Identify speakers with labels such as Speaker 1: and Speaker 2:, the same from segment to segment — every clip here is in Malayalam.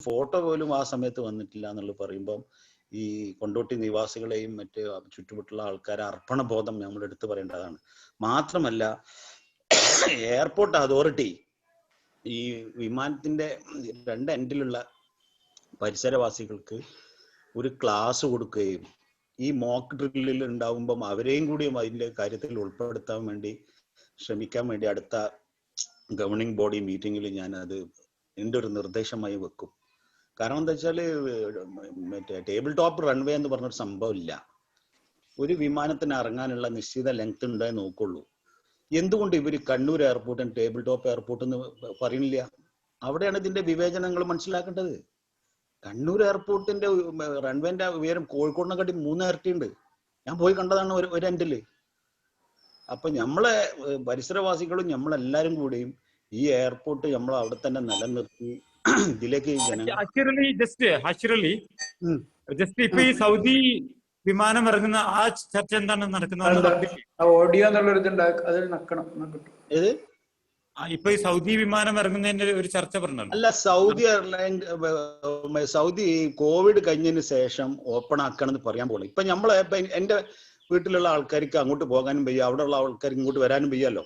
Speaker 1: ഫോട്ടോ പോലും ആ സമയത്ത് വന്നിട്ടില്ല എന്നുള്ളത് പറയുമ്പം ഈ കൊണ്ടോട്ടി നിവാസികളെയും മറ്റ് ചുറ്റുമുട്ടുള്ള ആൾക്കാരെ അർപ്പണബോധം നമ്മൾ എടുത്തു പറയേണ്ടതാണ്. മാത്രമല്ല എയർപോർട്ട് അതോറിറ്റി ഈ വിമാനത്തിന്റെ രണ്ട് എൻഡിലുള്ള പരിസരവാസികൾക്ക് ഒരു ക്ലാസ് കൊടുക്കുകയും ഈ മോക്ക് ഡ്രില്ലിൽ ഉണ്ടാവുമ്പം അവരെയും കൂടിയും അതിൻ്റെ കാര്യത്തിൽ ഉൾപ്പെടുത്താൻ വേണ്ടി ശ്രമിക്കാൻ വേണ്ടി അടുത്ത ഗവർണിംഗ് ബോഡി മീറ്റിങ്ങിൽ ഞാൻ അത് എൻ്റെ ഒരു നിർദ്ദേശമായി വെക്കും. കാരണം എന്താ വെച്ചാൽ മറ്റേ ടേബിൾ ടോപ്പ് റൺവേ എന്ന് പറഞ്ഞൊരു സംഭവം ഇല്ല. ഒരു വിമാനത്തിന് ഇറങ്ങാനുള്ള നിശ്ചിത ലെങ്ത് ഉണ്ടായി നോക്കുള്ളൂ. എന്തുകൊണ്ട് ഇവർ കണ്ണൂർ എയർപോർട്ടും ടേബിൾ ടോപ്പ് എയർപോർട്ട് എന്ന് പറയുന്നില്ല? അവിടെയാണ് ഇതിന്റെ വിവേചനങ്ങൾ മനസ്സിലാക്കേണ്ടത്. കണ്ണൂർ എയർപോർട്ടിന്റെ റൺവേന്റെ ഉയരം കോഴിക്കോടിനെക്കാട്ടി 3 ഇരട്ടിയുണ്ട്. ഞാൻ പോയി കണ്ടതാണ് ഒരു എൻഡില്. അപ്പൊ നമ്മളെ പരിസരവാസികളും നമ്മളെല്ലാരും കൂടിയും ഈ എയർപോർട്ട് നമ്മൾ അവിടെ തന്നെ നിലനിർത്തി ഇതിലേക്ക്
Speaker 2: ഇപ്പൊ ഈ സൗദി വിമാനം ഇറങ്ങുന്ന ആ ചർച്ച എന്താണ് നടക്കുന്നത്?
Speaker 3: ഓഡിയോ എന്നുള്ളൊരു
Speaker 1: ഏത്
Speaker 2: ഇപ്പൊ ഈ സൗദി വിമാനം ഇറങ്ങുന്നതിന്റെ ഒരു ചർച്ച പറഞ്ഞല്ലോ.
Speaker 1: അല്ല, സൗദി എയർലൈൻ സൗദി കോവിഡ് കഴിഞ്ഞതിന് ശേഷം ഓപ്പൺ ആക്കണമെന്ന് പറയാൻ പോകണം. ഇപ്പൊ നമ്മളെ എന്റെ വീട്ടിലുള്ള ആൾക്കാർക്ക് അങ്ങോട്ട് പോകാനും വയ്യ, അവിടെ ഉള്ള ആൾക്കാർക്ക് ഇങ്ങോട്ട് വരാനും വയ്യല്ലോ.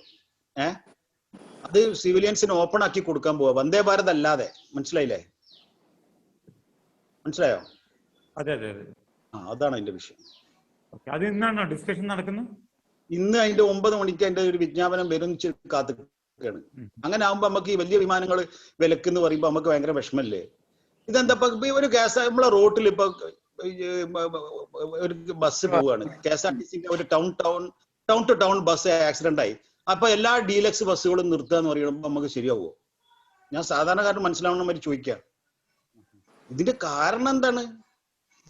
Speaker 1: അത് സിവിലിയൻസിന് ഓപ്പൺ ആക്കി കൊടുക്കാൻ പോവാ, വന്ദേ ഭാരത് അല്ലാതെ. മനസ്സിലായില്ലേ? മനസ്സിലായോ?
Speaker 2: അതെ അതെ അതെ,
Speaker 1: അതാണ് അതിന്റെ വിഷയം.
Speaker 2: അത് ഇന്നാണോ ഡിസ്കഷൻ നടക്കുന്നത്?
Speaker 1: ഇന്ന് അതിന്റെ 9 മണിക്ക് അതിന്റെ ഒരു വിജ്ഞാപനം വരും കാത്തുകയാണ്. അങ്ങനെ ആകുമ്പോ നമുക്ക് ഈ വലിയ വിമാനങ്ങൾ വിലക്കെന്ന് പറയുമ്പോ നമുക്ക് ഭയങ്കര വിഷമല്ലേ? ഇതെന്താ ഒരു നമ്മളെ റോട്ടിൽ ഇപ്പൊ ഒരു ബസ് പോവുകയാണ്, KSRTC ഒരു town to town bus accident ആയി. അപ്പൊ എല്ലാ ഡീലക്സ് ബസ്സുകളും നിർത്തുക എന്ന് പറയുമ്പോ നമുക്ക് ശരിയാവുമോ? ഞാൻ സാധാരണക്കാരന് മനസ്സിലാവണ മാതിരി ചോദിക്കാം. ഇതിന്റെ കാരണം എന്താണ്?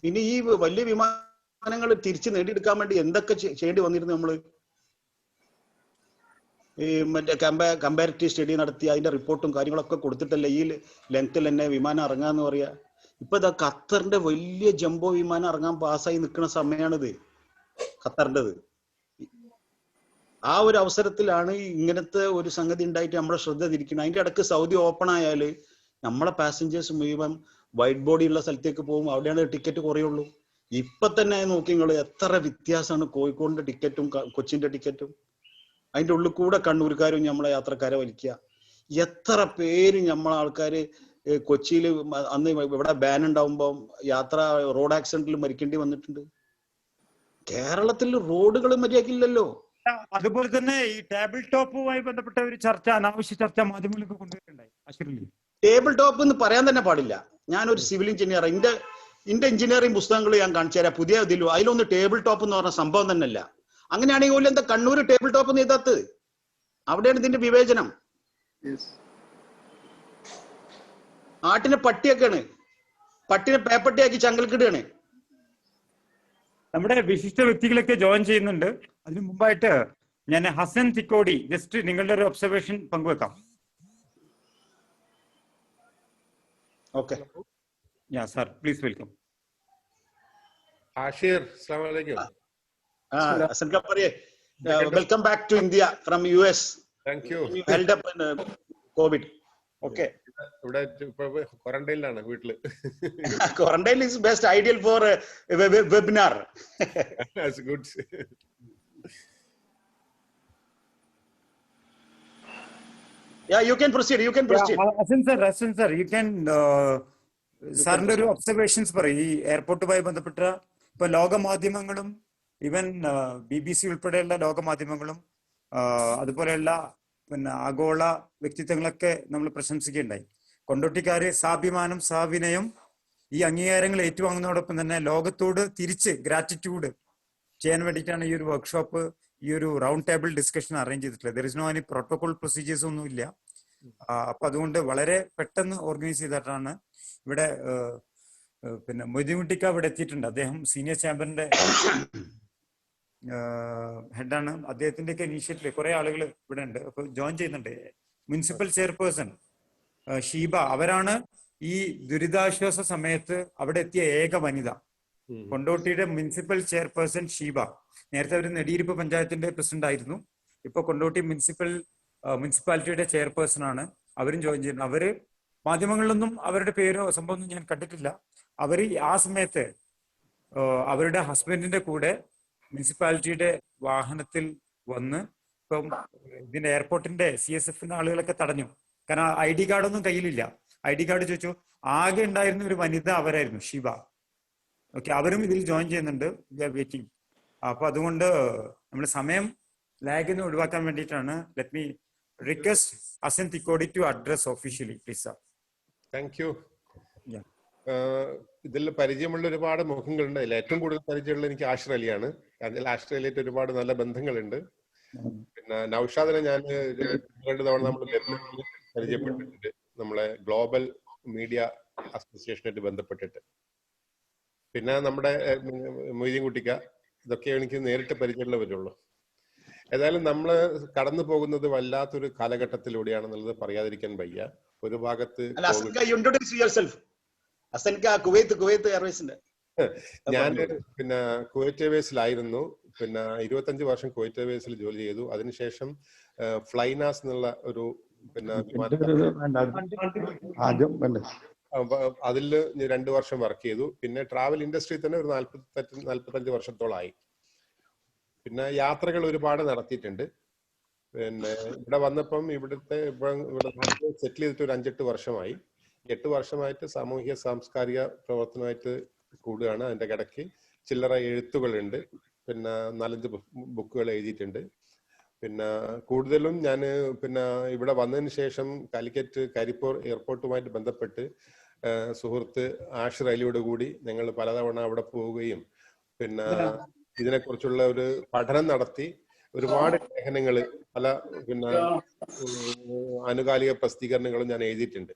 Speaker 1: പിന്നെ ഈ വലിയ വിമാനങ്ങൾ തിരിച്ചു നേടിയെടുക്കാൻ വേണ്ടി എന്തൊക്കെ ചെയ്യേണ്ടി വന്നിരുന്നു നമ്മള്? ഈ മറ്റേ കമ്പാരിറ്റീവ് സ്റ്റഡി നടത്തി അതിന്റെ റിപ്പോർട്ടും കാര്യങ്ങളൊക്കെ കൊടുത്തിട്ടല്ലേ ഈ ലെങ്ത്തിൽ തന്നെ വിമാനം ഇറങ്ങാന്ന് പറയാ. ഇപ്പൊ ഇതാ ഖത്തറിന്റെ വലിയ ജംബോ വിമാനം ഇറങ്ങാൻ പാസ്സായി നിൽക്കുന്ന സമയമാണിത്, ഖത്തറിൻ്റെത്. ആ ഒരു അവസരത്തിലാണ് ഇങ്ങനത്തെ ഒരു സംഗതി ഉണ്ടായിട്ട് നമ്മളെ ശ്രദ്ധ തിരിക്കണം. അതിന്റെ ഇടയ്ക്ക് സൗദി ഓപ്പൺ ആയാല് നമ്മളെ പാസഞ്ചേഴ്സ് മുഴുവൻ വൈറ്റ് ബോഡി ഉള്ള സ്ഥലത്തേക്ക് പോകും, അവിടെയാണ് ടിക്കറ്റ് കുറയുള്ളൂ. ഇപ്പൊ തന്നെ നോക്കി നിങ്ങൾ എത്ര വ്യത്യാസമാണ് കോഴിക്കോടിന്റെ ടിക്കറ്റും കൊച്ചിന്റെ ടിക്കറ്റും. അതിന്റെ ഉള്ളിൽ കൂടെ കണ്ണൂർക്കാരും നമ്മളെ യാത്രക്കാരെ വലിക്കുക. എത്ര പേര് നമ്മളെ ആൾക്കാര് കൊച്ചിയിൽ അന്ന് ഇവിടെ ബാൻ ഉണ്ടാവുമ്പോ റോഡ് ആക്സിഡന്റിൽ മരിക്കേണ്ടി വന്നിട്ടുണ്ട്. കേരളത്തിൽ റോഡുകൾ മര്യാദക്കില്ലല്ലോ.
Speaker 2: അതുപോലെ തന്നെ ഈ ടേബിൾ ടോപ്പുമായി ബന്ധപ്പെട്ട ഒരു ചർച്ച, അനാവശ്യ ചർച്ച മാധ്യമങ്ങൾക്ക് കൊണ്ടുവരുന്നുണ്ടായി.
Speaker 1: ടേബിൾ ടോപ്പ് എന്ന് പറയാൻ തന്നെ പാടില്ല. ഞാനൊരു സിവിൽ എഞ്ചിനീയർ, എന്റെ എഞ്ചിനീയറിംഗ് പുസ്തകങ്ങൾ ഞാൻ കാണിച്ചു തരാം. പുതിയ അതിലൊന്നും ടേബിൾ ടോപ്പ് എന്ന് പറഞ്ഞ സംഭവം തന്നെയല്ല. അങ്ങനെയാണെങ്കിൽ പോലും എന്താ കണ്ണൂർ ടേബിൾ ടോപ്പ് എന്ന് എഴുതാത്തത്? അവിടെയാണ് ഇതിന്റെ വിവേചനം. ആട്ടിനെ പട്ടിയൊക്കെയാണ്, പട്ടിനെ പേപ്പട്ടിയാക്കി ചങ്കൽക്കിടുകയാണ്.
Speaker 2: നമ്മുടെ വിശിഷ്ട വ്യക്തികളൊക്കെ ജോയിൻ ചെയ്യുന്നുണ്ട്. അതിനു മുമ്പായിട്ട് ഞാൻ ഹസൻ തിക്കോടി ജസ്റ്റ് നിങ്ങളുടെ ഒരു ഒബ്സർവേഷൻ പങ്കുവെക്കാം.
Speaker 1: Okay,
Speaker 2: sir please welcome.
Speaker 4: Ashir, അസ്സലാമു അലൈക്കും.
Speaker 1: Hasan Kapariye, welcome back to India from US.
Speaker 4: Thank you.
Speaker 1: You held up in COVID. Okay.
Speaker 4: ഇവിടെ ക്വാറന്റൈനിലാണ് വീട്ടില്.
Speaker 1: Quarantine is best ideal for webinar.
Speaker 4: That's good.
Speaker 1: Yeah, you can proceed.
Speaker 2: Hasan sir, you can സാറിന്റെ ഒരു ഒബ്സർവേഷൻസ് പറയും ഈ എയർപോർട്ടുമായി ബന്ധപ്പെട്ട. ഇപ്പൊ ലോകമാധ്യമങ്ങളും ഈവൻ BBC ഉൾപ്പെടെയുള്ള ലോകമാധ്യമങ്ങളും അതുപോലെയുള്ള ആഗോള വ്യക്തിത്വങ്ങളൊക്കെ നമ്മൾ പ്രശംസിക്കുകയുണ്ടായി. കൊണ്ടോട്ടിക്കാര് സാഭിമാനം സാവിനയം ഈ അംഗീകാരങ്ങൾ ഏറ്റുവാങ്ങുന്നതോടൊപ്പം തന്നെ ലോകത്തോട് തിരിച്ച് ഗ്രാറ്റിറ്റ്യൂഡ് ചെയ്യാൻ വേണ്ടിയിട്ടാണ് ഈ ഒരു വർക്ക്ഷോപ്പ്, ഈ ഒരു റൗണ്ട് ടേബിൾ ഡിസ്കഷൻ അറേഞ്ച് ചെയ്തിട്ടുള്ളത്. There is no any protocol procedures ഒന്നും ഇല്ല. അപ്പൊ അതുകൊണ്ട് വളരെ പെട്ടെന്ന് ഓർഗനൈസ് ചെയ്തിട്ടാണ് ഇവിടെ മൊയ്തീൻകുട്ടിക്ക ഇവിടെ എത്തിയിട്ടുണ്ട്. അദ്ദേഹം സീനിയർ ചാമ്പ്യന്റെ ഹെഡാണ്. അദ്ദേഹത്തിന്റെ ഒക്കെ ഇനീഷ്യേറ്റീവ് കുറെ ആളുകൾ ഇവിടെ ഉണ്ട്, അപ്പൊ ജോയിൻ ചെയ്യുന്നുണ്ട്. മുനിസിപ്പൽ ചെയർപേഴ്സൺ ഷീബ, അവരാണ് ഈ ദുരിതാശ്വാസ സമയത്ത് അവിടെ എത്തിയ ഏക വനിത. കൊണ്ടോട്ടിയുടെ മുനിസിപ്പൽ ചെയർപേഴ്സൺ ഷീബ. നേരത്തെ അവർ നെടിയിരുപ്പ് പഞ്ചായത്തിന്റെ പ്രസിഡന്റ് ആയിരുന്നു, ഇപ്പൊ കൊണ്ടോട്ടി മുനിസിപ്പാലിറ്റിയുടെ ചെയർപേഴ്സൺ ആണ്. അവരും ജോയിൻ ചെയ്യുന്നു. അവര് മാധ്യമങ്ങളിലൊന്നും അവരുടെ പേരോ സംഭവമൊന്നും ഞാൻ കണ്ടിട്ടില്ല. അവർ ആ സമയത്ത് അവരുടെ ഹസ്ബൻഡിന്റെ കൂടെ മുനിസിപ്പാലിറ്റിയുടെ വാഹനത്തിൽ വന്ന് ഇപ്പം ഇതിന്റെ എയർപോർട്ടിന്റെ CSF ആളുകളൊക്കെ തടഞ്ഞു. കാരണം ID കാർഡൊന്നും കയ്യിലില്ല. ID കാർഡ് ചോദിച്ചു. ആകെ ഉണ്ടായിരുന്ന ഒരു വനിത അവരായിരുന്നു, ഷിവ. ഓക്കെ, അവരും ഇതിൽ ജോയിൻ ചെയ്യുന്നുണ്ട്. We are waiting. അപ്പൊ അതുകൊണ്ട് നമ്മൾ സമയം ലാഗിന് ഒഴിവാക്കാൻ വേണ്ടിയിട്ടാണ്. Let me request Hasan Thikkodi to address officially please sir.
Speaker 4: Thank you. ഇതിൽ പരിചയമുള്ള ഒരുപാട് മുഖങ്ങളുണ്ട്. അതിൽ ഏറ്റവും കൂടുതൽ പരിചയമുള്ള എനിക്ക് ആഷിർ അലിയാണ്. അതിൽ ആഷിർ അലിയായിട്ട് ഒരുപാട് നല്ല ബന്ധങ്ങളുണ്ട്. പിന്നെ നൌഷാദിനെ ഞാൻ 2 തവണ നമ്മൾ പരിചയപ്പെട്ടിട്ടുണ്ട്, നമ്മളെ ഗ്ലോബൽ മീഡിയ അസോസിയേഷനായിട്ട് ബന്ധപ്പെട്ടിട്ട്. പിന്നെ നമ്മുടെ മൊയ്തീൻ കുട്ടിക്ക, ഇതൊക്കെ എനിക്ക് നേരിട്ട് പരിചയമുള്ളവരുള്ളൂ. ഏതായാലും നമ്മള് കടന്നു പോകുന്നത് വല്ലാത്തൊരു കാലഘട്ടത്തിലൂടെയാണെന്നുള്ളത് പറയാതിരിക്കാൻ വയ്യ. ഒരു ഭാഗത്ത് ഞാൻ പിന്നെ കുവൈറ്റ് എയർവേസിലായിരുന്നു. പിന്നെ 25 വർഷം കുവൈറ്റ് എയർവേസിൽ ജോലി ചെയ്തു. അതിനുശേഷം ഫ്ലൈനാസ് എന്നുള്ള ഒരു പിന്നെ അതിൽ 2 വർഷം വർക്ക് ചെയ്തു. പിന്നെ ട്രാവൽ ഇൻഡസ്ട്രി തന്നെ ഒരു 45 വർഷത്തോളമായി. പിന്നെ യാത്രകൾ ഒരുപാട് നടത്തിയിട്ടുണ്ട്. പിന്നെ ഇവിടെ വന്നപ്പം ഇവിടെ സെറ്റിൽ ചെയ്തിട്ട് ഒരു 5-8 വർഷമായി. 8 വർഷമായിട്ട് സാമൂഹിക സാംസ്കാരിക പ്രവർത്തനമായിട്ട് കൂടുകയാണ്. അതിന്റെ ഇടയ്ക്ക് ചില്ലറ എഴുത്തുകളുണ്ട്. പിന്നെ 4-5 ബുക്കുകൾ എഴുതിയിട്ടുണ്ട്. പിന്നെ കൂടുതലും ഞാൻ പിന്നെ ഇവിടെ വന്നതിന് ശേഷം കാലിക്കറ്റ് കരിപ്പൂർ എയർപോർട്ടുമായിട്ട് ബന്ധപ്പെട്ട് സുഹൃത്ത് ആഷിർ അലിയോട് കൂടി ഞങ്ങൾ പലതവണ അവിടെ പോവുകയും പിന്നെ ഇതിനെക്കുറിച്ചുള്ള ഒരു പഠനം നടത്തി ഒരുപാട് ലേഖനങ്ങൾ, പല പിന്നെ ആനുകാലിക പ്രസിദ്ധീകരണങ്ങളും ഞാൻ എഴുതിയിട്ടുണ്ട്.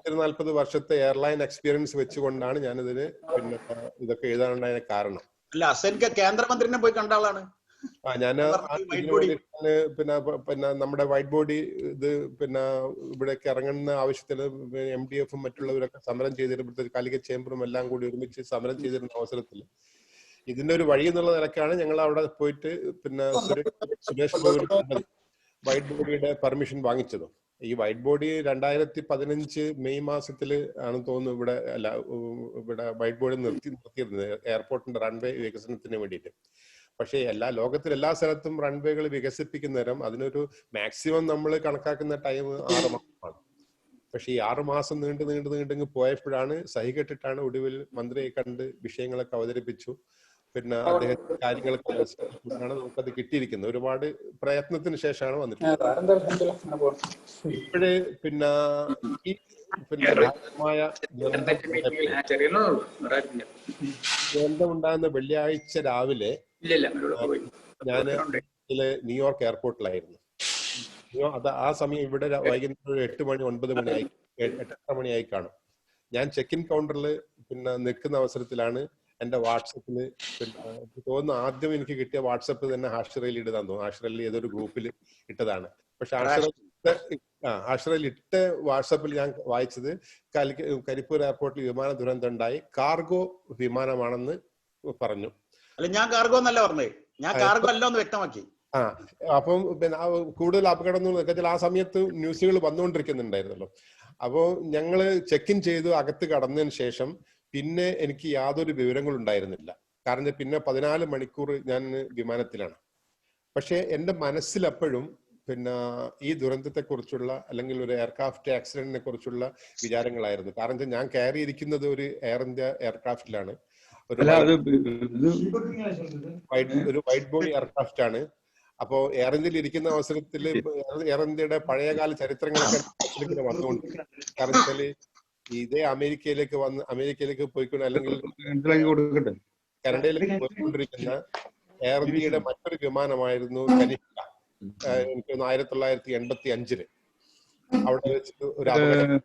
Speaker 4: 40 വർഷത്തെ എയർലൈൻ എക്സ്പീരിയൻസ് വെച്ചുകൊണ്ടാണ് ഞാനിതിന് പിന്നെ ഇതൊക്കെ എഴുതാനുണ്ടായ കാരണം.
Speaker 1: അല്ല, അസൻക കേന്ദ്രമന്ത്രിനെ പോയി കണ്ട ആളാണ്.
Speaker 4: ഞാൻ പിന്നെ നമ്മുടെ വൈറ്റ് ബോഡി ഇത് പിന്നെ ഇവിടേക്ക് ഇറങ്ങുന്ന ആവശ്യത്തിന് MDF-ഉം മറ്റുള്ളവരൊക്കെ സമരം ചെയ്തിരുന്ന കാലിക്കറ്റ് ചേംബറും എല്ലാം കൂടി ഒരുമിച്ച് സമരം ചെയ്തിരുന്ന അവസരത്തിൽ ഇതിന്റെ ഒരു വഴി എന്നുള്ള നിലക്കാണ് ഞങ്ങൾ അവിടെ പോയിട്ട് പിന്നെ സുരേഷ് വൈറ്റ് ബോഡിയുടെ പെർമിഷൻ വാങ്ങിച്ചതും. ഈ വൈറ്റ് ബോഡി 2015 മെയ് മാസത്തിൽ ആണ് തോന്നുന്നു ഇവിടെ വൈറ്റ് ബോഡി നിർത്തിയിരുന്നത് എയർപോർട്ടിന്റെ റൺവേ വികസനത്തിന് വേണ്ടിയിട്ട്. പക്ഷേ ലോകത്തിൽ എല്ലാ സ്ഥലത്തും റൺവേകൾ വികസിപ്പിക്കുന്നേരം അതിനൊരു മാക്സിമം നമ്മൾ കണക്കാക്കുന്ന ടൈം 6 മാസമാണ്. പക്ഷെ ഈ 6 മാസം നീണ്ടങ്ങ് പോയപ്പോഴാണ് സഹികെട്ടിട്ടാണ് ഒടുവിൽ മന്ത്രിയെ കണ്ട് വിഷയങ്ങളൊക്കെ അവതരിപ്പിച്ചു. പിന്നെ അദ്ദേഹത്തിന്റെ കാര്യങ്ങളൊക്കെ മനസ്സിലാക്കിയാണ് നമുക്കത് കിട്ടിയിരിക്കുന്നത്. ഒരുപാട് പ്രയത്നത്തിന് ശേഷമാണ് വന്നിട്ടുള്ളത്. ഇപ്പോഴ് പിന്നെ ഈ പിന്നെ ദുരന്തമുണ്ടാകുന്ന വെള്ളിയാഴ്ച രാവിലെ ഞാൻ ന്യൂയോർക്ക് എയർപോർട്ടിലായിരുന്നു. ആ സമയം ഇവിടെ വൈകുന്നേരം 8 മണി 9 മണിയായി 8:30 മണിയായി കാണും. ഞാൻ ചെക്ക് ഇൻ കൗണ്ടറിൽ പിന്നെ നിൽക്കുന്ന അവസരത്തിലാണ് എന്റെ വാട്സപ്പില് പിന്നെ തോന്നുന്നു ആദ്യം എനിക്ക് കിട്ടിയ വാട്സപ്പ് തന്നെ ആഷിർ അലി ഇട്ടതാന്ന് തോന്നുന്നു. ആഷിർ അലി ഏതൊരു ഗ്രൂപ്പിൽ ഇട്ടതാണ്. പക്ഷെ ആഷിർ അലി ഇട്ട വാട്സപ്പിൽ ഞാൻ വായിച്ചത് കരിപ്പൂർ എയർപോർട്ടിൽ വിമാന ദുരന്തം ഉണ്ടായി, കാർഗോ വിമാനമാണെന്ന് പറഞ്ഞു.
Speaker 1: അല്ല, ഞാൻ കാർഗോ എന്നല്ല പറഞ്ഞത്, ഞാൻ കാർഗോ അല്ല എന്ന് വ്യക്തമാക്കി.
Speaker 4: അപ്പം പിന്നെ കൂടുതൽ അപകടം ആ സമയത്ത് ന്യൂസുകൾ വന്നുകൊണ്ടിരിക്കുന്നുണ്ടായിരുന്നല്ലോ. അപ്പോ ഞങ്ങള് ചെക്ക് ഇൻ ചെയ്തു അകത്ത് കടന്നതിന് ശേഷം പിന്നെ എനിക്ക് യാതൊരു വിവരങ്ങളും ഉണ്ടായിരുന്നില്ല. കാരണം പിന്നെ 14 മണിക്കൂർ ഞാൻ വിമാനത്തിലാണ്. പക്ഷെ എന്റെ മനസ്സിൽ അപ്പോഴും പിന്നെ ഈ ദുരന്തത്തെ കുറിച്ചുള്ള അല്ലെങ്കിൽ ഒരു എയർക്രാഫ്റ്റ് ആക്സിഡന്റിനെ കുറിച്ചുള്ള വിചാരങ്ങളായിരുന്നു. കാരണം ഞാൻ കയറിയിരിക്കുന്നത് ഒരു എയർ ഇന്ത്യ എയർക്രാഫ്റ്റിലാണ്. ഒരു വൈറ്റ് ബോഡി എയർക്രാഫ്റ്റ് ആണ്. അപ്പോ എയർ ഇന്ത്യയിൽ ഇരിക്കുന്ന അവസരത്തിൽ എയർ ഇന്ത്യയുടെ പഴയകാല ചരിത്രങ്ങളൊക്കെ വന്നുകൊണ്ട്, കാരണം വെച്ചാല് ഇതേ അമേരിക്കയിലേക്ക് പോയിക്കൊണ്ട് അല്ലെങ്കിൽ കനഡയിലേക്ക് പോയിക്കൊണ്ടിരിക്കുന്ന എയർ ഇന്ത്യയുടെ മറ്റൊരു വിമാനമായിരുന്നു കനിഷ്ക. എനിക്ക് 1985 അവിടെ വെച്ചിട്ട് ഒരു അപകടം,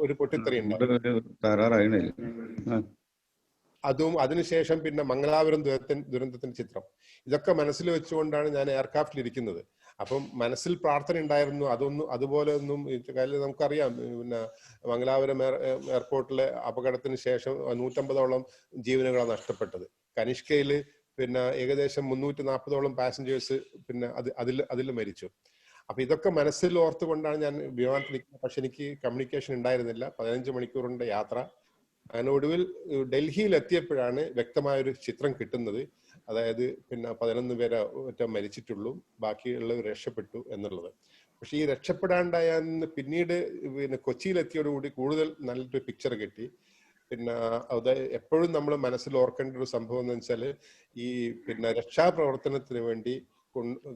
Speaker 4: ഒരു പൊട്ടിത്തെറി ഉണ്ടായി. അതും അതിനുശേഷം പിന്നെ മംഗലാപുരം ദുരന്തത്തിന്റെ ചിത്രം, ഇതൊക്കെ മനസ്സിൽ വെച്ചുകൊണ്ടാണ് ഞാൻ എയർക്രാഫ്റ്റിൽ ഇരിക്കുന്നത്. അപ്പം മനസ്സിൽ പ്രാർത്ഥന ഉണ്ടായിരുന്നു. അതുപോലെ ഒന്നും കാര്യം നമുക്കറിയാം. പിന്നെ മംഗലാപുരം എയർപോർട്ടിലെ അപകടത്തിന് ശേഷം 150ഓളം ജീവനുകളാണ് നഷ്ടപ്പെട്ടത്. കനിഷ്കയില് പിന്നെ ഏകദേശം 340ഓളം പാസഞ്ചേഴ്സ് പിന്നെ അതിൽ മരിച്ചു. അപ്പൊ ഇതൊക്കെ മനസ്സിൽ ഓർത്തുകൊണ്ടാണ് ഞാൻ വിമാനത്തിൽ നിൽക്കുന്നത്. പക്ഷെ എനിക്ക് കമ്മ്യൂണിക്കേഷൻ ഉണ്ടായിരുന്നില്ല. 15 മണിക്കൂറിന്റെ യാത്ര. അങ്ങനെ ഒടുവിൽ ഡൽഹിയിൽ എത്തിയപ്പോഴാണ് വ്യക്തമായൊരു ചിത്രം കിട്ടുന്നത്. അതായത് പിന്നെ 11 പേരെ ഒറ്റ മരിച്ചിട്ടുള്ളൂ, ബാക്കിയുള്ളവർ രക്ഷപ്പെട്ടു എന്നുള്ളത്. പക്ഷെ ഈ രക്ഷപ്പെടാണ്ടായ പിന്നീട് പിന്നെ കൊച്ചിയിലെത്തിയോടുകൂടി കൂടുതൽ നല്ലൊരു പിക്ചർ കിട്ടി. പിന്നെ അത് എപ്പോഴും നമ്മൾ മനസ്സിൽ ഓർക്കേണ്ട ഒരു സംഭവം എന്ന് വെച്ചാല് ഈ പിന്നെ രക്ഷാപ്രവർത്തനത്തിന് വേണ്ടി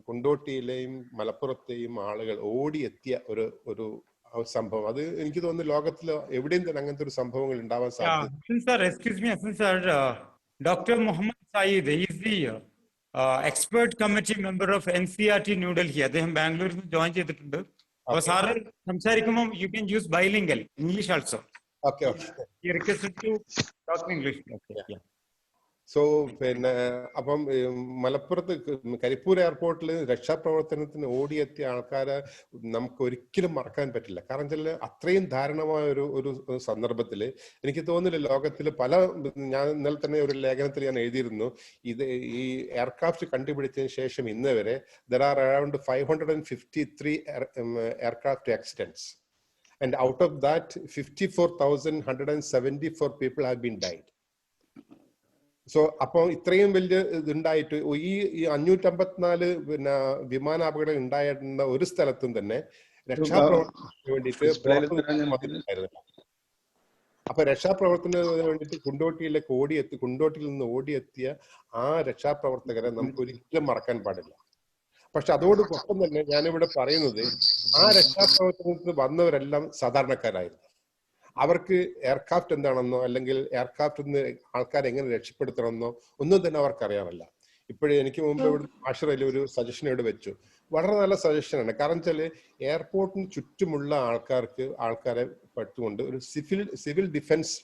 Speaker 4: കൊണ്ടോട്ടിയിലെയും മലപ്പുറത്തെയും ആളുകൾ ഓടിയെത്തിയ ഒരു സംഭവം. അത് എനിക്ക് തോന്നുന്നു ലോകത്തിൽ എവിടെയും തന്നെ അങ്ങനത്തെ ഒരു സംഭവങ്ങൾ ഉണ്ടാവാൻ സാധ്യത.
Speaker 2: Sir, excuse me, sir. Dr. Mohammed Saeed, he is the expert committee member of NCRT New Delhi. അദ്ദേഹം ബാംഗ്ലൂരിൽ നിന്ന് ജോയിൻ ചെയ്തിട്ടുണ്ട്. അപ്പോൾ സാറ് സംസാരിക്കുമ്പോൾ you can use bilingual, English also.
Speaker 4: Okay, okay.
Speaker 2: He requested to talk in English. Okay. Yeah.
Speaker 4: So പിന്നെ അപ്പം മലപ്പുറത്ത് കരിപ്പൂർ എയർപോർട്ടിൽ രക്ഷാപ്രവർത്തനത്തിന് ഓടിയെത്തിയ ആൾക്കാരെ നമുക്ക് ഒരിക്കലും മറക്കാൻ പറ്റില്ല. കാരണം വെച്ചാൽ അത്രയും ദാരുണമായ ഒരു സന്ദർഭത്തിൽ എനിക്ക് തോന്നുന്നില്ല ലോകത്തിൽ ഞാൻ ഇന്നലെ തന്നെ ഒരു ലേഖനത്തിൽ ഞാൻ എഴുതിയിരുന്നു, ഇത് ഈ എയർക്രാഫ്റ്റ് കണ്ടുപിടിച്ചതിന് ശേഷം ഇന്ന് വരെ there are around 553 aircraft accidents, and out of that 54,174 people have been died. So അപ്പോൾ ഇത്രയും വലിയ ഇതുണ്ടായിട്ട് ഈ 554 പിന്നെ വിമാനാപകടം ഉണ്ടായിരുന്ന ഒരു സ്ഥലത്തും തന്നെ രക്ഷാപ്രവർത്തനത്തിന് വേണ്ടിയിട്ട് അപ്പൊ രക്ഷാപ്രവർത്തനത്തിന് വേണ്ടിയിട്ട് കുണ്ടോട്ടിയിൽ നിന്ന് ഓടിയെത്തിയ ആ രക്ഷാപ്രവർത്തകരെ നമുക്ക് ഒരിക്കലും മറക്കാൻ പാടില്ല. പക്ഷെ അതോടൊപ്പം തന്നെ ഞാനിവിടെ പറയുന്നത് ആ രക്ഷാപ്രവർത്തനത്തിന് വന്നവരെല്ലാം സാധാരണക്കാരായിരുന്നു. അവർക്ക് എയർക്രാഫ്റ്റ് എന്താണെന്നോ അല്ലെങ്കിൽ എയർക്രാഫ്റ്റിൽ നിന്ന് ആൾക്കാരെ എങ്ങനെ രക്ഷപ്പെടുത്തണമെന്നോ ഒന്നും തന്നെ അവർക്ക് അറിയാറില്ല. ഇപ്പോഴും എനിക്ക് മുമ്പ് ഇവിടെ ആശ്രയിൽ ഒരു സജഷൻ ഇവിടെ വെച്ചു, വളരെ നല്ല സജഷനാണ്. കാരണം വെച്ചാല് എയർപോർട്ടിന് ചുറ്റുമുള്ള ആൾക്കാരെ പെട്ടുകൊണ്ട് ഒരു സിവിൽ ഡിഫൻസ്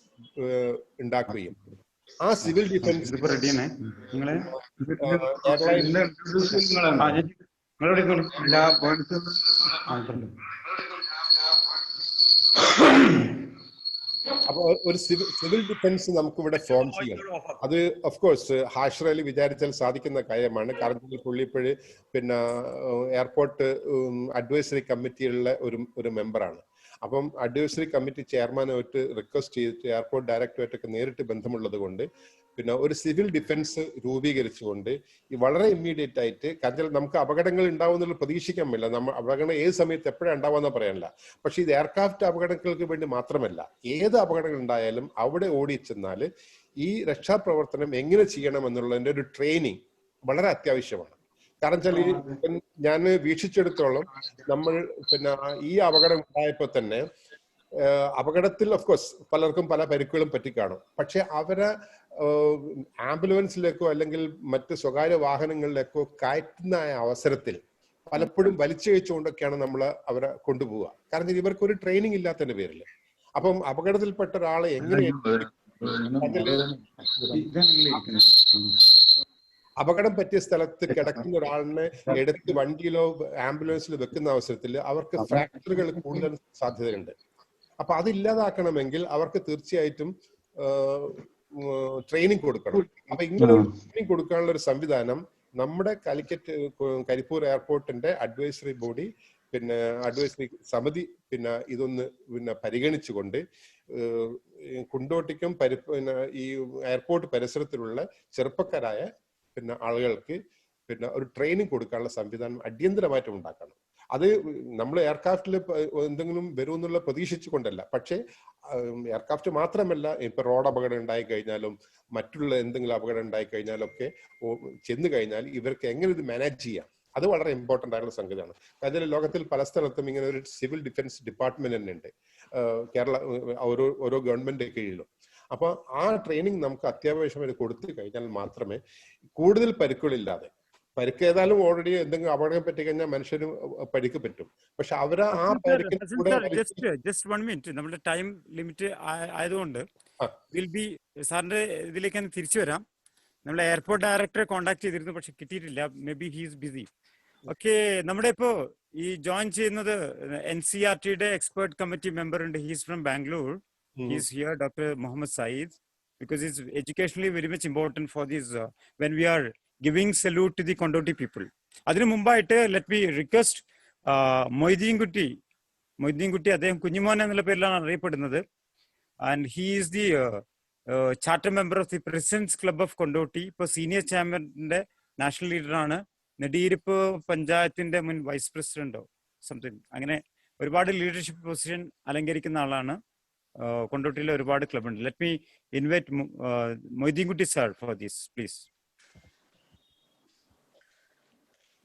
Speaker 4: ഉണ്ടാക്കുകയും ആ സിവിൽ ഡിഫൻസ് അപ്പൊ ഒരു സിവിൽ ഡിഫൻസ് നമുക്ക് ഇവിടെ ഫോം ചെയ്യണം. അത് ഓഫ് കോഴ്സ് ഹാഷ്റയിൽ വിചാരിച്ചാൽ സാധിക്കുന്ന കാര്യമാണ്. കാരണം പുള്ളിപ്പോഴ് പിന്നെ എയർപോർട്ട് അഡ്വൈസറി കമ്മിറ്റിയിലുള്ള ഒരു മെമ്പറാണ്. അപ്പം അഡ്വൈസറി കമ്മിറ്റി ചെയർമാനുമായിട്ട് റിക്വസ്റ്റ് ചെയ്തിട്ട് എയർപോർട്ട് ഡയറക്ടറുമായിട്ടൊക്കെ നേരിട്ട് ബന്ധമുള്ളത് കൊണ്ട് പിന്നെ ഒരു സിവിൽ ഡിഫൻസ് രൂപീകരിച്ചുകൊണ്ട് ഈ വളരെ ഇമ്മീഡിയറ്റ് ആയിട്ട്, കാരണം നമുക്ക് അപകടങ്ങൾ ഉണ്ടാവുന്നുള്ള പ്രതീക്ഷിക്കാൻ പറ്റില്ല. അപകടം ഏത് സമയത്ത് എപ്പോഴാണ് ഉണ്ടാവുമെന്ന് പറയാനില്ല. പക്ഷെ ഇത് എയർക്രാഫ്റ്റ് അപകടങ്ങൾക്ക് വേണ്ടി മാത്രമല്ല, ഏത് അപകടങ്ങൾ ഉണ്ടായാലും അവിടെ ഓടിച്ചെന്നാൽ ഈ രക്ഷാപ്രവർത്തനം എങ്ങനെ ചെയ്യണം എന്നുള്ളതിന്റെ ഒരു ട്രെയിനിങ് വളരെ അത്യാവശ്യമാണ്. കാരണം വെച്ചാൽ ഞാൻ വീക്ഷിച്ചെടുത്തോളം നമ്മൾ പിന്നെ ഈ അപകടം ഉണ്ടായപ്പോൾ തന്നെ അപകടത്തിൽ ഓഫ് കോഴ്സ് പലർക്കും പല പരിക്കുകളും പറ്റിക്കാണും. പക്ഷെ അവരെ ആംബുലൻസിലേക്കോ അല്ലെങ്കിൽ മറ്റ് സ്വകാര്യ വാഹനങ്ങളിലേക്കോ കയറ്റുന്ന അവസരത്തിൽ പലപ്പോഴും വലിച്ചഴിച്ചുകൊണ്ടൊക്കെയാണ് നമ്മൾ അവരെ കൊണ്ടുപോവുക. കാരണം ഇവർക്ക് ഒരു ട്രെയിനിങ് ഇല്ലാത്തതിന്റെ പേരിൽ. അപ്പം അപകടത്തിൽപ്പെട്ട ഒരാളെ എങ്ങനെ അപകടം പറ്റിയ സ്ഥലത്ത് കിടക്കുന്ന ഒരാളിനെ എടുത്ത് വണ്ടിയിലോ ആംബുലൻസിലോ വെക്കുന്ന അവസരത്തിൽ അവർക്ക് ഫ്രാക്ചറുകൾ കൂടുതൽ സാധ്യതയുണ്ട്. അപ്പൊ അതില്ലാതാക്കണമെങ്കിൽ അവർക്ക് തീർച്ചയായിട്ടും ട്രെയിനിങ് കൊടുക്കണം. അപ്പൊ ഇങ്ങനെ ട്രെയിനിങ് കൊടുക്കാനുള്ള ഒരു സംവിധാനം നമ്മുടെ കരിപ്പൂർ എയർപോർട്ടിന്റെ അഡ്വൈസറി ബോഡി പിന്നെ അഡ്വൈസറി സമിതി ഇതൊന്ന് പരിഗണിച്ചുകൊണ്ട് കുണ്ടോട്ടിക്കും ഈ എയർപോർട്ട് പരിസരത്തിലുള്ള ചെറുപ്പക്കാരായ ആളുകൾക്ക് ഒരു ട്രെയിനിങ് കൊടുക്കാനുള്ള സംവിധാനം അടിയന്തരമായിട്ട് ഉണ്ടാക്കണം. അത് നമ്മൾ എയർക്രാഫ്റ്റിൽ എന്തെങ്കിലും വരുമെന്നുള്ള പ്രതീക്ഷിച്ചു കൊണ്ടല്ല, പക്ഷേ എയർക്രാഫ്റ്റ് മാത്രമല്ല, ഇപ്പൊ റോഡ് അപകടം ഉണ്ടായി കഴിഞ്ഞാലും മറ്റുള്ള എന്തെങ്കിലും അപകടം ഉണ്ടായി കഴിഞ്ഞാലും ഒക്കെ ചെന്ന് കഴിഞ്ഞാൽ ഇവർക്ക് എങ്ങനെ ഇത് മാനേജ് ചെയ്യാം, അത് വളരെ ഇമ്പോർട്ടന്റ് ആയിട്ടുള്ള സംഗതിയാണ്. അതിൽ ലോകത്തിൽ പല സ്ഥലത്തും ഇങ്ങനെ ഒരു സിവിൽ ഡിഫൻസ് ഡിപ്പാർട്ട്മെന്റ് തന്നെ ഉണ്ട്, കേരള ഓരോ ഗവൺമെന്റ് കീഴിലും. അപ്പൊ ആ ട്രെയിനിങ് നമുക്ക് അത്യാവശ്യമായി കൊടുത്തു കഴിഞ്ഞാൽ മാത്രമേ കൂടുതൽ പരിക്കുകളില്ലാതെ, പരിക്ക് ഏതായാലും ഓൾറെഡി എന്തെങ്കിലും അപകടം പറ്റി കഴിഞ്ഞാൽ മനുഷ്യന് പരിക്ക് പറ്റും. പക്ഷെ അവര് ആ
Speaker 2: ജസ്റ്റ് 1 മിനിറ്റ്, നമ്മുടെ ടൈം ലിമിറ്റ് ആയതുകൊണ്ട് സാറിന്റെ ഇതിലേക്ക് തിരിച്ചു വരാം. നമ്മൾ എയർപോർട്ട് ഡയറക്ടറെ കോൺടാക്ട് ചെയ്തിരുന്നു, പക്ഷെ കിട്ടിയിട്ടില്ല. Maybe he's busy. Okay, നമ്മുടെ ഇപ്പോ ഈ ജോയിൻ ചെയ്യുന്നത് NCRTയുടെ എക്സ്പേർട്ട് കമ്മിറ്റി മെമ്പർ ഉണ്ട്. He's from Bangalore. He's here, Dr. Mohammed Saeed, because it's educationally very much important for this when we are giving salute to the Kondoti people. Adinu Mumbai, let me request Moideenkutty അദ്ദേഹം കുഞ്ഞുമോൻ എന്നുള്ള പേരിലാണ് അറിയപ്പെടുന്നത്. And he is the charter member of the presidents club of Kondotty. ഇപ്പൊ സീനിയർ ചാമ്പ്യന്റെ നാഷണൽ ലീഡറാണ്. നെടിയിരിപ്പ് പഞ്ചായത്തിന്റെ മുൻ വൈസ് പ്രസിഡന്റോ സംതിങ്, അങ്ങനെ ഒരുപാട് ലീഡർഷിപ്പ് പൊസിഷൻ അലങ്കരിക്കുന്ന ആളാണ്. കൊണ്ടോട്ടിയിലെ ഒരുപാട് ക്ലബ് ഉണ്ട്. Let me invite Moideenkutty sir for this please.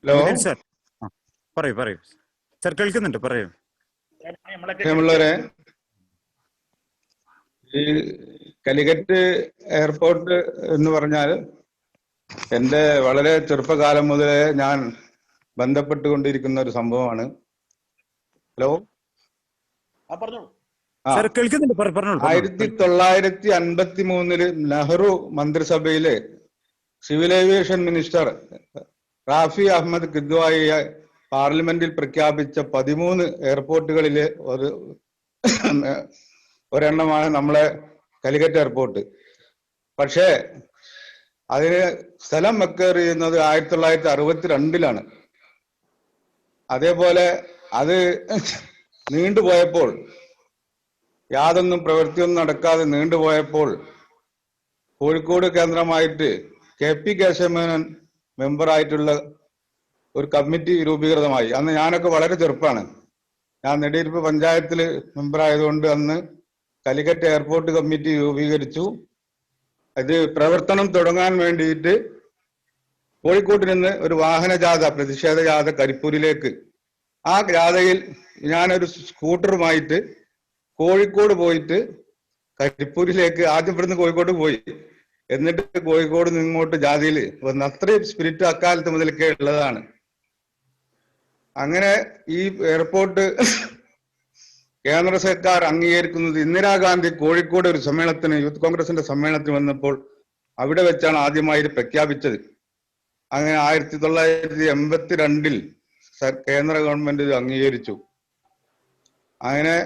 Speaker 4: Hello
Speaker 2: sir പറയൂ സാർ, കേൾക്കുന്നുണ്ട്, പറയൂ.
Speaker 5: പ്രിയമുള്ളവരെ, ഈ കാലിക്കറ്റ് എയർപോർട്ട് എന്ന് പറഞ്ഞാൽ എൻ്റെ വളരെ ചെറുപ്പകാലം മുതലേ ഞാൻ ബന്ധപ്പെട്ടുകൊണ്ടിരിക്കുന്ന ഒരു സംഭവമാണ്. ഹലോ,
Speaker 2: സാർ കേൾക്കുന്നുണ്ട്, പറഞ്ഞോളൂ.
Speaker 5: 1953 നെഹ്റു മന്ത്രിസഭയിലെ civil aviation minister Rafi Ahmed കിദ്വായിയെ പാർലമെന്റിൽ പ്രഖ്യാപിച്ച 13 എയർപോർട്ടുകളിലെ ഒരെണ്ണമാണ് നമ്മളെ കാലിക്കറ്റ് എയർപോർട്ട്. പക്ഷേ അതിന് സ്ഥലം അക്വയർ ചെയ്യുന്നത് 1962 അതേപോലെ അത് നീണ്ടുപോയപ്പോൾ, യാതൊന്നും പ്രവൃത്തിയൊന്നും നടക്കാതെ നീണ്ടുപോയപ്പോൾ കോഴിക്കോട് കേന്ദ്രമായിട്ട് KP കേശവമേനോൻ മെമ്പറായിട്ടുള്ള ഒരു കമ്മിറ്റി രൂപീകൃതമായി. അന്ന് ഞാനൊക്കെ വളരെ ചെറുപ്പമാണ്. ഞാൻ നെടിയിരിപ്പ് പഞ്ചായത്തിൽ മെമ്പറായതുകൊണ്ട് അന്ന് കാലിക്കറ്റ് എയർപോർട്ട് കമ്മിറ്റി രൂപീകരിച്ചു. ഇത് പ്രവർത്തനം തുടങ്ങാൻ വേണ്ടിയിട്ട് കോഴിക്കോട്ട് നിന്ന് ഒരു വാഹന ജാഥ, പ്രതിഷേധ ജാഥ കരിപ്പൂരിലേക്ക്. ആ ജാഥയിൽ ഞാനൊരു സ്കൂട്ടറുമായിട്ട് കോഴിക്കോട് പോയിട്ട് കരിപ്പൂരിലേക്ക്, ആദ്യം ഇവിടുന്ന് കോഴിക്കോട് പോയി, എന്നിട്ട് കോഴിക്കോട് നിന്ന് ഇങ്ങോട്ട് ജാഥയിൽ വന്ന്, അത്രയും സ്പിരിറ്റ് അക്കാലത്ത് മുതലൊക്കെ ഉള്ളതാണ്. അങ്ങനെ ഈ എയർപോർട്ട് കേന്ദ്ര സർക്കാർ അംഗീകരിക്കുന്നത് ഇന്ദിരാഗാന്ധി കോഴിക്കോട് ഒരു സമ്മേളനത്തിന്, യൂത്ത് കോൺഗ്രസിന്റെ സമ്മേളനത്തിന് വന്നപ്പോൾ അവിടെ വെച്ചാണ് ആദ്യമായി പ്രഖ്യാപിച്ചത്. അങ്ങനെ 1982 കേന്ദ്ര ഗവൺമെന്റ് ഇത് അംഗീകരിച്ചു. അങ്ങനെ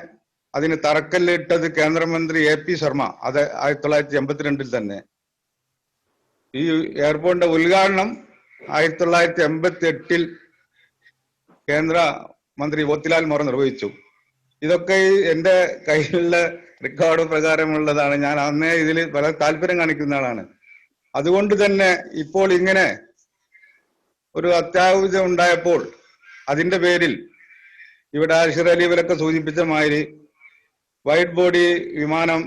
Speaker 5: അതിന് തറക്കല്ലിട്ടത് കേന്ദ്രമന്ത്രി AP ശർമ്മ, അത് 1982 തന്നെ. ഈ എയർപോർട്ടിന്റെ ഉദ്ഘാടനം 1988 കേന്ദ്ര മന്ത്രി മോത്തിലാൽ മോറ നിർവഹിച്ചു. ഇതൊക്കെ എന്റെ കയ്യിലുള്ള റെക്കോർഡ് പ്രകാരമുള്ളതാണ്. ഞാൻ അന്നേ ഇതിൽ വളരെ താല്പര്യം കാണിക്കുന്ന ആളാണ്. അതുകൊണ്ട് തന്നെ ഇപ്പോൾ ഇങ്ങനെ ഒരു അത്യാവശ്യം ഉണ്ടായപ്പോൾ അതിന്റെ പേരിൽ ഇവിടെ ആഷിർ അലി ഇവരൊക്കെ സൂചിപ്പിച്ച മാതിരി വൈഡ് ബോഡി വിമാനം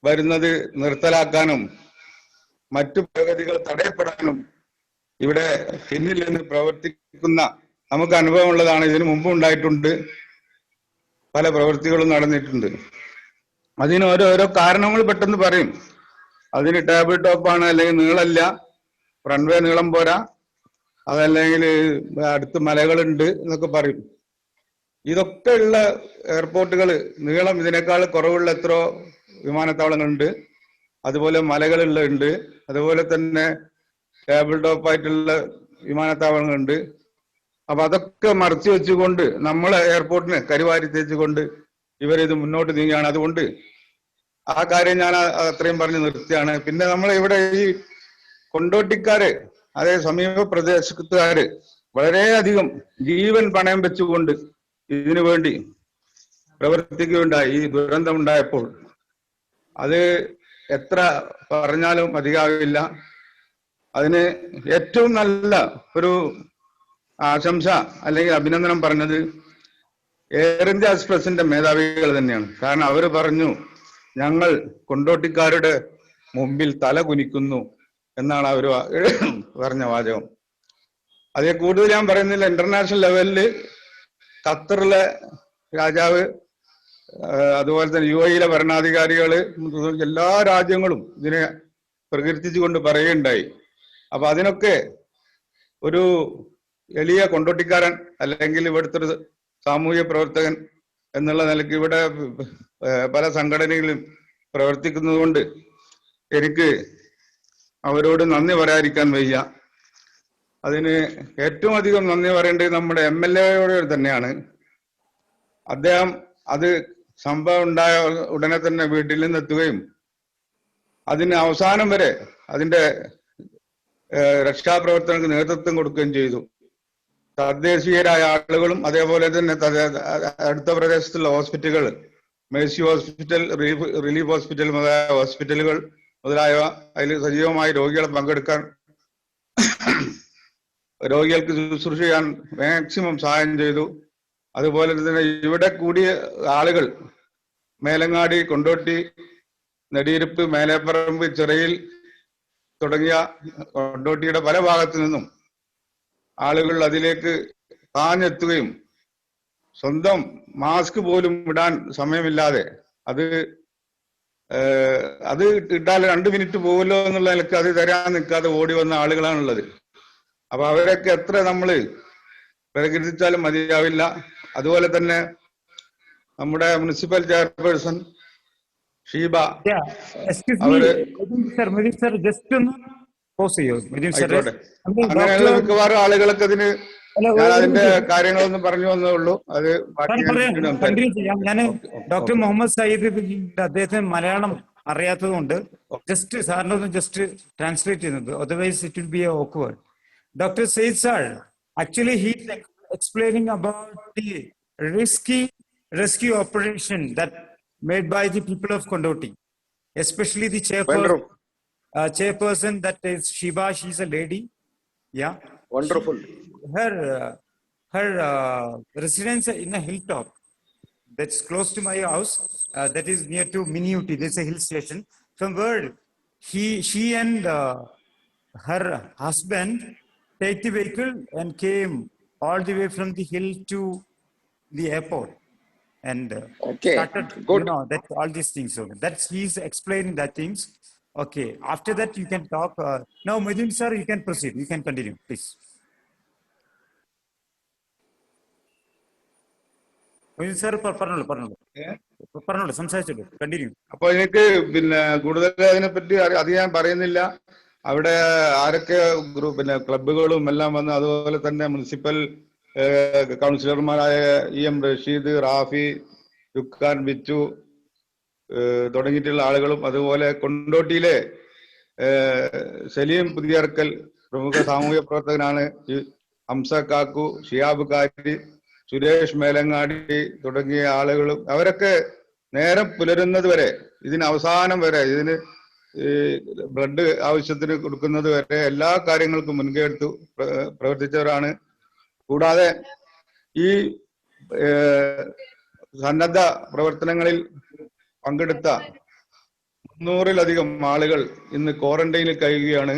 Speaker 5: വരുന്നത് നിർത്തലാക്കാനും മറ്റു പ്രഗതികൾ തടയപ്പെടാനും ഇവിടെ പിന്നിൽ നിന്ന് പ്രവർത്തിക്കുന്ന നമുക്ക് അനുഭവമുള്ളതാണ്. ഇതിനു മുമ്പ് ഉണ്ടായിട്ടുണ്ട്, പല പ്രവൃത്തികളും നടന്നിട്ടുണ്ട്. അതിന് ഓരോരോ കാരണങ്ങൾ പെട്ടെന്ന് പറയും. അതിന് ടേബിൾ ടോപ്പാണ്, അല്ലെങ്കിൽ നീളല്ല, റൺവേ നീളം പോരാ, അതല്ലെങ്കിൽ അടുത്ത് മലകളുണ്ട് എന്നൊക്കെ പറയും. ഇതൊക്കെ ഉള്ള എയർപോർട്ടുകൾ നീളം ഇതിനേക്കാൾ കുറവുള്ള എത്രയോ വിമാനത്താവളങ്ങളുണ്ട്. അതുപോലെ മലകളുള്ള ഉണ്ട്, അതുപോലെ തന്നെ ടേബിൾ ടോപ്പായിട്ടുള്ള വിമാനത്താവളങ്ങളുണ്ട്. അപ്പൊ അതൊക്കെ മറച്ചു വെച്ചുകൊണ്ട് നമ്മളെ എയർപോർട്ടിന് കരിവാരി തേച്ചുകൊണ്ട് ഇവരിത് മുന്നോട്ട് നീങ്ങുകയാണ്. അതുകൊണ്ട് ആ കാര്യം ഞാൻ അത്രയും പറഞ്ഞ് നിർത്തിയാണ്. പിന്നെ നമ്മൾ ഇവിടെ ഈ കൊണ്ടോട്ടിക്കാര്, അതേ സമീപ പ്രദേശത്തുകാര് വളരെയധികം ജീവൻ പണയം വെച്ചുകൊണ്ട് ഇതിനു വേണ്ടി പ്രവർത്തിക്കുകയുണ്ടായി. ഈ ദുരന്തം ഉണ്ടായപ്പോൾ അത് എത്ര പറഞ്ഞാലും അധികമാവില്ല. അതിന് ഏറ്റവും നല്ല ഒരു ആശംസ അല്ലെങ്കിൽ അഭിനന്ദനം പറഞ്ഞത് എയർ ഇന്ത്യ എക്സ്പ്രസിന്റെ മേധാവികൾ തന്നെയാണ്. കാരണം അവര് പറഞ്ഞു, ഞങ്ങൾ കൊണ്ടോട്ടിക്കാരുടെ മുമ്പിൽ തല കുനിക്കുന്നു എന്നാണ് അവർ പറഞ്ഞ വാചകം. അതിൽ കൂടുതൽ ഞാൻ പറയുന്നില്ല. ഇന്റർനാഷണൽ ലെവലില് ഖത്തറിലെ രാജാവ്, അതുപോലെ തന്നെ UAE ഭരണാധികാരികള്, എല്ലാ രാജ്യങ്ങളും ഇതിനെ പ്രകീർത്തിച്ചുകൊണ്ട് പറയുകയുണ്ടായി. അപ്പൊ അതിനൊക്കെ ഒരു എളിയ കൊണ്ടോട്ടിക്കാരൻ അല്ലെങ്കിൽ ഇവിടുത്തെ ഒരു സാമൂഹ്യ പ്രവർത്തകൻ എന്നുള്ള നിലയ്ക്ക് ഇവിടെ പല സംഘടനകളിലും പ്രവർത്തിക്കുന്നത് കൊണ്ട് എനിക്ക് അവരോട് നന്ദി പറയാതിരിക്കാൻ വയ്യ. അതിന് ഏറ്റവും അധികം നന്ദി പറയേണ്ടത് നമ്മുടെ MLA തന്നെയാണ്. അദ്ദേഹം അത് സംഭവം ഉണ്ടായ ഉടനെ തന്നെ വീട്ടിൽ നിന്ന് എത്തുകയും അതിന് അവസാനം വരെ അതിന്റെ രക്ഷാപ്രവർത്തനങ്ങൾക്ക് നേതൃത്വം കൊടുക്കുകയും ചെയ്തു. തദ്ദേശീയരായ ആളുകളും അതേപോലെ തന്നെ അടുത്ത പ്രദേശത്തുള്ള ഹോസ്പിറ്റലുകൾ, മേഴ്സി ഹോസ്പിറ്റൽ, റിലീഫ് ഹോസ്പിറ്റൽ മുതലായ ഹോസ്പിറ്റലുകൾ മുതലായവ അതിൽ സജീവമായി രോഗികളെ പങ്കെടുക്കാൻ, രോഗികൾക്ക് ശുശ്രൂഷ ചെയ്യാൻ മാക്സിമം സഹായം ചെയ്തു. അതുപോലെ തന്നെ ഇവിടെ കൂടിയ ആളുകൾ മേലങ്ങാടി, കൊണ്ടോട്ടി, നെടിയിരുപ്പ്, മേലേപ്പറമ്പ്, ചിറയിൽ തുടങ്ങിയ കൊണ്ടോട്ടിയുടെ പല ഭാഗത്തു നിന്നും ആളുകൾ അതിലേക്ക് പാഞ്ഞെത്തുകയും സ്വന്തം മാസ്ക് പോലും ഇടാൻ സമയമില്ലാതെ അത് ഇട്ടാൽ 2 മിനിറ്റ് പോകുമല്ലോ എന്നുള്ള നിലക്ക് അത് തരാൻ നിൽക്കാതെ ഓടി വന്ന ആളുകളാണുള്ളത്. അപ്പൊ അവരൊക്കെ എത്ര നമ്മള് പ്രകീർത്തിച്ചാലും മതിയാവില്ല. അതുപോലെ തന്നെ നമ്മുടെ മുനിസിപ്പൽ ചെയർപേഴ്സൺ ഷീബ, അവര് ആയിക്കോട്ടെ, അങ്ങനെയുള്ള മിക്കവാറും ആളുകളൊക്കെ അതിന് ഞാൻ അതിന്റെ കാര്യങ്ങളൊന്നും പറഞ്ഞു വന്നേ ഉള്ളൂ. അത്
Speaker 2: ഞാൻ ഡോക്ടർ മുഹമ്മദ് സയ്യിദ്, അദ്ദേഹത്തിന് മലയാളം അറിയാത്തതുകൊണ്ട് ജസ്റ്റ് സാറിനൊന്ന് ജസ്റ്റ് ട്രാൻസ്ലേറ്റ് ചെയ്യുന്നത്, otherwise it will be awkward. Dr. Said sir, actually he is explaining about the risky rescue operation that made by the people of Kondoti, especially the chairperson that is Shiba. She's a lady. Yeah.
Speaker 3: Wonderful.
Speaker 2: Her residence in a hilltop that's close to my house. That is near to Miniuti. There's a hill station from where she and her husband take the vehicle and came all the way from the hill to the airport and started,
Speaker 3: good.
Speaker 2: That all these things. So that's he's explaining that things. Okay. After that, you can talk. Now, Mudin sir, you can proceed. You can continue, please. Mudin sir, പറഞ്ഞോളൂ, സംസാരിച്ചോളൂ, കണ്ടിന്യൂ.
Speaker 5: അപ്പൊ എനിക്ക് പിന്നെ കൂടുതൽ അതിനെപ്പറ്റി അത് ഞാൻ പറയുന്നില്ല. അവിടെ ആരൊക്കെ ക്ലബുകളും എല്ലാം വന്ന്, അതുപോലെ തന്നെ മുനിസിപ്പൽ കൗൺസിലർമാരായ EM റഷീദ്, റാഫി, യുക്കാൻ, ബിച്ചു തുടങ്ങിയിട്ടുള്ള ആളുകളും, അതുപോലെ കൊണ്ടോട്ടിയിലെ സലീം പുതിയർക്കൽ പ്രമുഖ സാമൂഹ്യ പ്രവർത്തകനാണ്, ഹംസ കാക്കു, ഷിയാബ് കാരി, സുരേഷ് മേലങ്ങാടി തുടങ്ങിയ ആളുകളും, അവരൊക്കെ നേരം പുലരുന്നത് വരെ, ഇതിന് അവസാനം വരെ, ഇതിന് ബ്ലഡ് ആവശ്യത്തിന് കൊടുക്കുന്നത് വരെ എല്ലാ കാര്യങ്ങൾക്കും മുൻകൈ എടുത്തു പ്രവർത്തിച്ചവരാണ്. കൂടാതെ ഈ സന്നദ്ധ പ്രവർത്തനങ്ങളിൽ പങ്കെടുത്ത 300-ലധികം ആളുകൾ ഇന്ന് ക്വാറന്റൈനിൽ കഴിയുകയാണ്.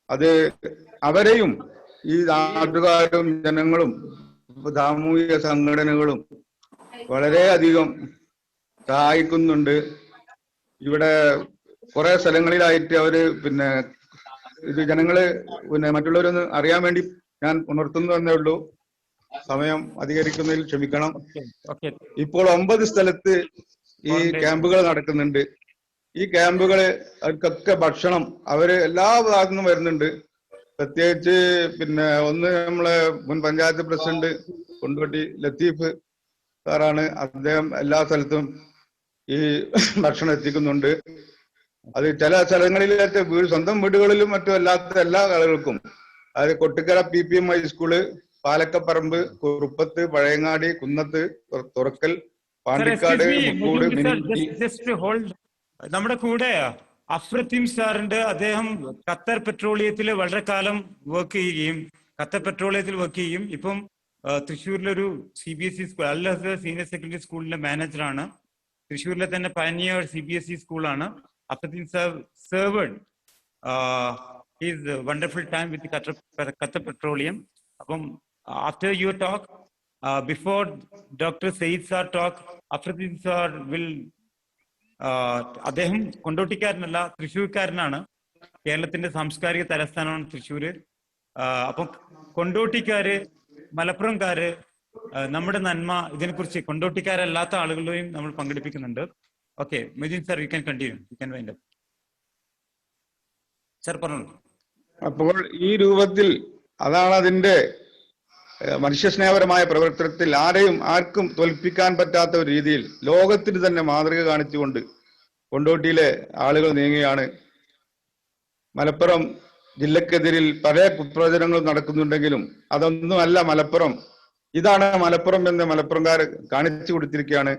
Speaker 5: അത് അവരെയും ഈ നാട്ടുകാരും ജനങ്ങളും സാമൂഹിക സംഘടനകളും വളരെയധികം സഹായിക്കുന്നുണ്ട്. ഇവിടെ കുറെ സ്ഥലങ്ങളിലായിട്ട് അവര് ഇത് ജനങ്ങള് മറ്റുള്ളവരൊന്ന് അറിയാൻ വേണ്ടി ഞാൻ ഉണർത്തുന്നു എന്നേ ഉള്ളൂ. സമയം അധികരിക്കുന്നതിൽ ക്ഷമിക്കണം. ഇപ്പോൾ 9 സ്ഥലത്ത് ഈ ക്യാമ്പുകൾ നടക്കുന്നുണ്ട്. ഈ ക്യാമ്പുകള് അവർക്കൊക്കെ ഭക്ഷണം അവര് എല്ലാ ഭാഗത്തു നിന്നും വരുന്നുണ്ട്. പ്രത്യേകിച്ച് ഒന്ന് നമ്മളെ മുൻ പഞ്ചായത്ത് പ്രസിഡന്റ് കൊണ്ടോട്ടി ലത്തീഫ് സാറാണ്. അദ്ദേഹം എല്ലാ സ്ഥലത്തും ഈ ഭക്ഷണം എത്തിക്കുന്നുണ്ട്. അത് ചില സ്ഥലങ്ങളിലൊക്കെ സ്വന്തം വീടുകളിലും മറ്റും അല്ലാത്ത എല്ലാ ആളുകൾക്കും, അതായത് കൊട്ടിക്കര PPM ഹൈസ്കൂള്, പാലക്കപ്പറമ്പ്, കുറുപ്പത്ത്, പഴയങ്ങാടി, കുന്നത്ത്, തുറക്കൽ, പാണ്ടിക്കാട്, മുക്കൂട്,
Speaker 2: നമ്മുടെ കൂടെ അഫ്രത്തീം സാറുണ്ട്. അദ്ദേഹം ഖത്തർ പെട്രോളിയത്തിൽ വളരെ കാലം വർക്ക് ചെയ്യുകയും ഇപ്പം തൃശ്ശൂരിലൊരു CBSE സ്കൂൾ, അൽ അസ്ഹർ സീനിയർ സെക്കൻഡറി സ്കൂളിന്റെ മാനേജറാണ്. തൃശ്ശൂരിലെ തന്നെ പയനിയർ CBSE സ്കൂളാണ്. അഫ്രത്തീം sir served his wonderful time with the Qatar Petroleum. അപ്പം after your talk, before Dr. Said sir talk, Afratin sir will അദ്ദേഹം കൊണ്ടോട്ടിക്കാരനല്ല, തൃശ്ശൂർക്കാരനാണ്. കേരളത്തിന്റെ സാംസ്കാരിക തലസ്ഥാനമാണ് തൃശ്ശൂര്. അപ്പം കൊണ്ടോട്ടിക്കാര്, മലപ്പുറംകാര്, നമ്മുടെ നന്മ, ഇതിനെക്കുറിച്ച് കൊണ്ടോട്ടിക്കാരല്ലാത്ത ആളുകളെയും നമ്മൾ പങ്കെടുപ്പിക്കുന്നുണ്ട്. Okay, Mithun sir, you can continue, you can wind up. Sir പറഞ്ഞു.
Speaker 5: അപ്പോൾ ഈ രൂപത്തിൽ അതാണ് അതിന്റെ മനുഷ്യസ്നേഹപരമായ പ്രവർത്തനത്തിൽ ആർക്കും തോൽപ്പിക്കാൻ പറ്റാത്ത ഒരു രീതിയിൽ ലോകത്തിന് തന്നെ മാതൃക കാണിച്ചുകൊണ്ട് കൊണ്ടോട്ടിയിലെ ആളുകൾ നീങ്ങുകയാണ്. മലപ്പുറം ജില്ലക്കെതിരിൽ പല കുപ്രചരണങ്ങളും നടക്കുന്നുണ്ടെങ്കിലും അതൊന്നുമല്ല മലപ്പുറം. ഇതാണ് മലപ്പുറം എന്ന് മലപ്പുറംകാർ കാണിച്ചു കൊടുത്തിരിക്കുകയാണ്.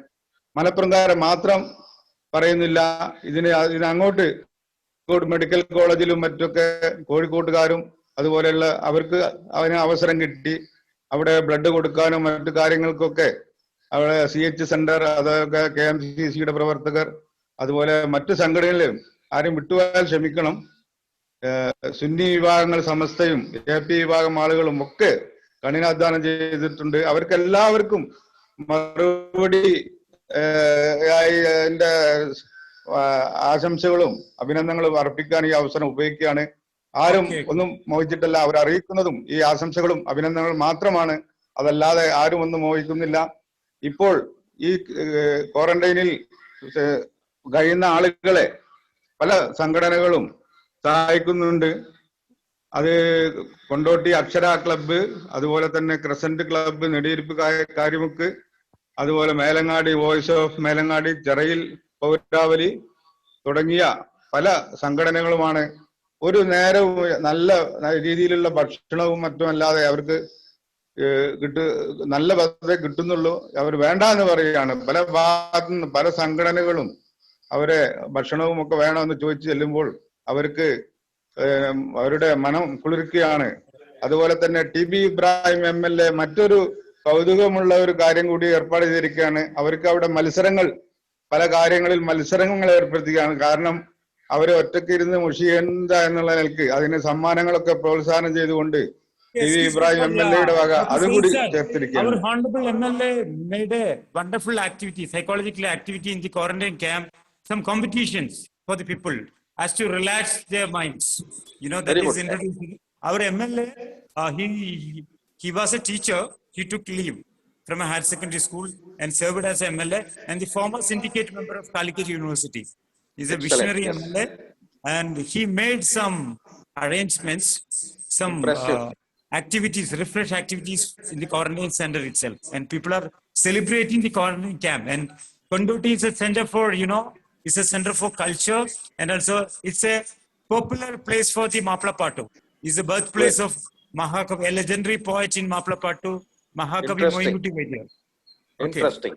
Speaker 5: മലപ്പുറംകാരെ മാത്രം പറയുന്നില്ല, ഇതിനങ്ങോട്ട് മെഡിക്കൽ കോളേജിലും മറ്റൊക്കെ കോഴിക്കോട്ടുകാരും അതുപോലെയുള്ള അവർക്ക് അതിന് അവസരം കിട്ടി. അവിടെ ബ്ലഡ് കൊടുക്കാനും മറ്റു കാര്യങ്ങൾക്കൊക്കെ അവിടെ CH സെന്റർ, അതൊക്കെ KMCC പ്രവർത്തകർ, അതുപോലെ മറ്റു സംഘടനകളിലും ആരും വിട്ടുപോയാൽ ക്ഷമിക്കണം, സുന്നി വിഭാഗങ്ങൾ സമസ്തയും AP വിഭാഗം ആളുകളും ഒക്കെ കഠിനാധ്വാനം ചെയ്തിട്ടുണ്ട്. അവർക്കെല്ലാവർക്കും മറുപടി എന്റെ ആശംസകളും അഭിനന്ദനങ്ങളും അർപ്പിക്കാൻ ഈ അവസരം ഉപയോഗിക്കുകയാണ്. ആരും ഒന്നും മോഹിച്ചിട്ടല്ല, അവർ അറിയിക്കുന്നതും ഈ ആശംസകളും അഭിനന്ദനങ്ങളും മാത്രമാണ്, അതല്ലാതെ ആരും ഒന്നും മോഹിക്കുന്നില്ല. ഇപ്പോൾ ഈ ക്വാറന്റൈനിൽ കഴിയുന്ന ആളുകളെ പല സംഘടനകളും സഹായിക്കുന്നുണ്ട്. അത് കൊണ്ടോട്ടി അക്ഷര ക്ലബ്ബ്, അതുപോലെ തന്നെ ക്രസന്റ് ക്ലബ്ബ്, നെടിയിരിപ്പ് കാര്യമുക്ക്, അതുപോലെ മേലങ്ങാടി വോയിസ് ഓഫ് മേലങ്ങാടി, ചെറയിൽ പൗരാവലി തുടങ്ങിയ പല സംഘടനകളുമാണ്. ഒരു നേരവും നല്ല രീതിയിലുള്ള ഭക്ഷണവും മറ്റുമല്ലാതെ അവർക്ക് നല്ല പദ്ധതി കിട്ടുന്നുള്ളൂ. അവർ വേണ്ട എന്ന് പറയുകയാണ്. പല ഭാഗത്തു നിന്ന് പല സംഘടനകളും അവരെ ഭക്ഷണവും ഒക്കെ വേണമെന്ന് ചോദിച്ചു ചെല്ലുമ്പോൾ അവർക്ക് അവരുടെ മനം കുളിർക്കുകയാണ്. അതുപോലെ തന്നെ TB ഇബ്രാഹിം MLA മറ്റൊരു കൗതുകമുള്ള ഒരു കാര്യം കൂടി ഏർപ്പാട് ചെയ്തിരിക്കുകയാണ്. അവർക്ക് അവിടെ മത്സരങ്ങൾ, പല കാര്യങ്ങളിൽ മത്സരങ്ങൾ ഏർപ്പെടുത്തുകയാണ്. കാരണം അവരെ ഒറ്റയ്ക്ക് ഇരുന്ന് മുഷിയണ്ട എന്നുള്ള നിലക്ക് അതിന് സമ്മാനങ്ങളൊക്കെ പ്രോത്സാഹനം ചെയ്തുകൊണ്ട് TB ഇബ്രാഹിം MLA വക അതുകൂടി ചേർത്തിരിക്കുകയാണ്.
Speaker 2: Our honorable MLA made a wonderful activity, psychological activity in the quarantine camp, some competitions for the people as to relax their minds. You know, that is introducing. Our MLA, he was a teacher. He took leave from a higher secondary school and served as MLA and the former syndicate member of Calicut University. He's a visionary MLA, and he made some arrangements, some activities, refresh activities in the quarantine center itself, and people are celebrating the quarantine camp. And Kondoti is a center for, it's a center for culture, and also it's a popular place for the Maplapattu. It's the birthplace of Mahakavi, a legendary poet in Maplapattu, Mahakavi Moinuti Vaidya.
Speaker 6: Interesting.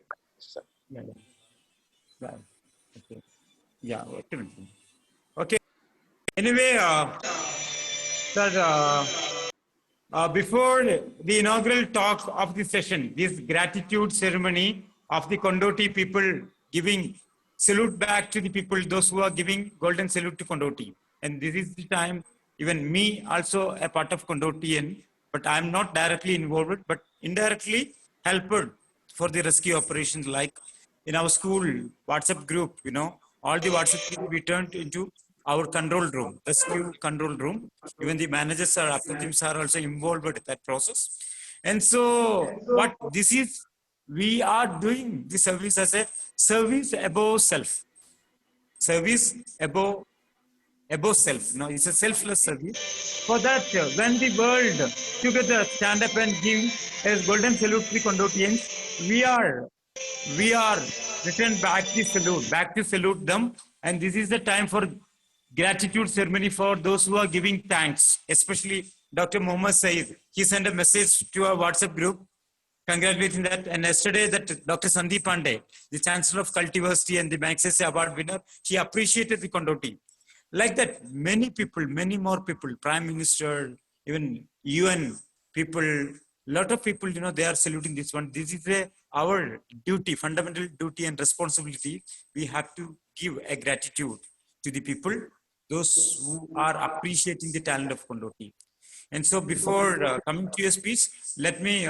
Speaker 2: Yeah. Okay. Anyway, sir, before the inaugural talk of the session, this gratitude ceremony of the Kondoti people giving salute back to the people, those who are giving golden salute to Kondoti. And this is the time, even me also a part of Kondotian, but I'm not directly involved, but indirectly helped for the rescue operations, like in our school WhatsApp group, all the WhatsApp group we turned into our control room, rescue control room. Even the managers are, teams are also involved with that process. And so what this is, we are doing the service as a service above self. Service above self. It's a selfless service. For that, when the world together stand up and give a golden salute to the Kondotians, we are return back to salute them. And this is the time for gratitude ceremony for those who are giving thanks, especially Dr. Muhammad Saeed. He sent a message to our WhatsApp group congratulating that. And yesterday that Dr. Sandeep Pandey, the Chancellor of Cult University and the Magsaysay Award winner, he appreciated the Kondoti. Like that, many more people, Prime Minister, even UN people, lot of people, they are saluting this one. This is our duty, fundamental duty and responsibility. We have to give a gratitude to the people, those who are appreciating the talent of Kondoti. And so before coming to your speech, let me,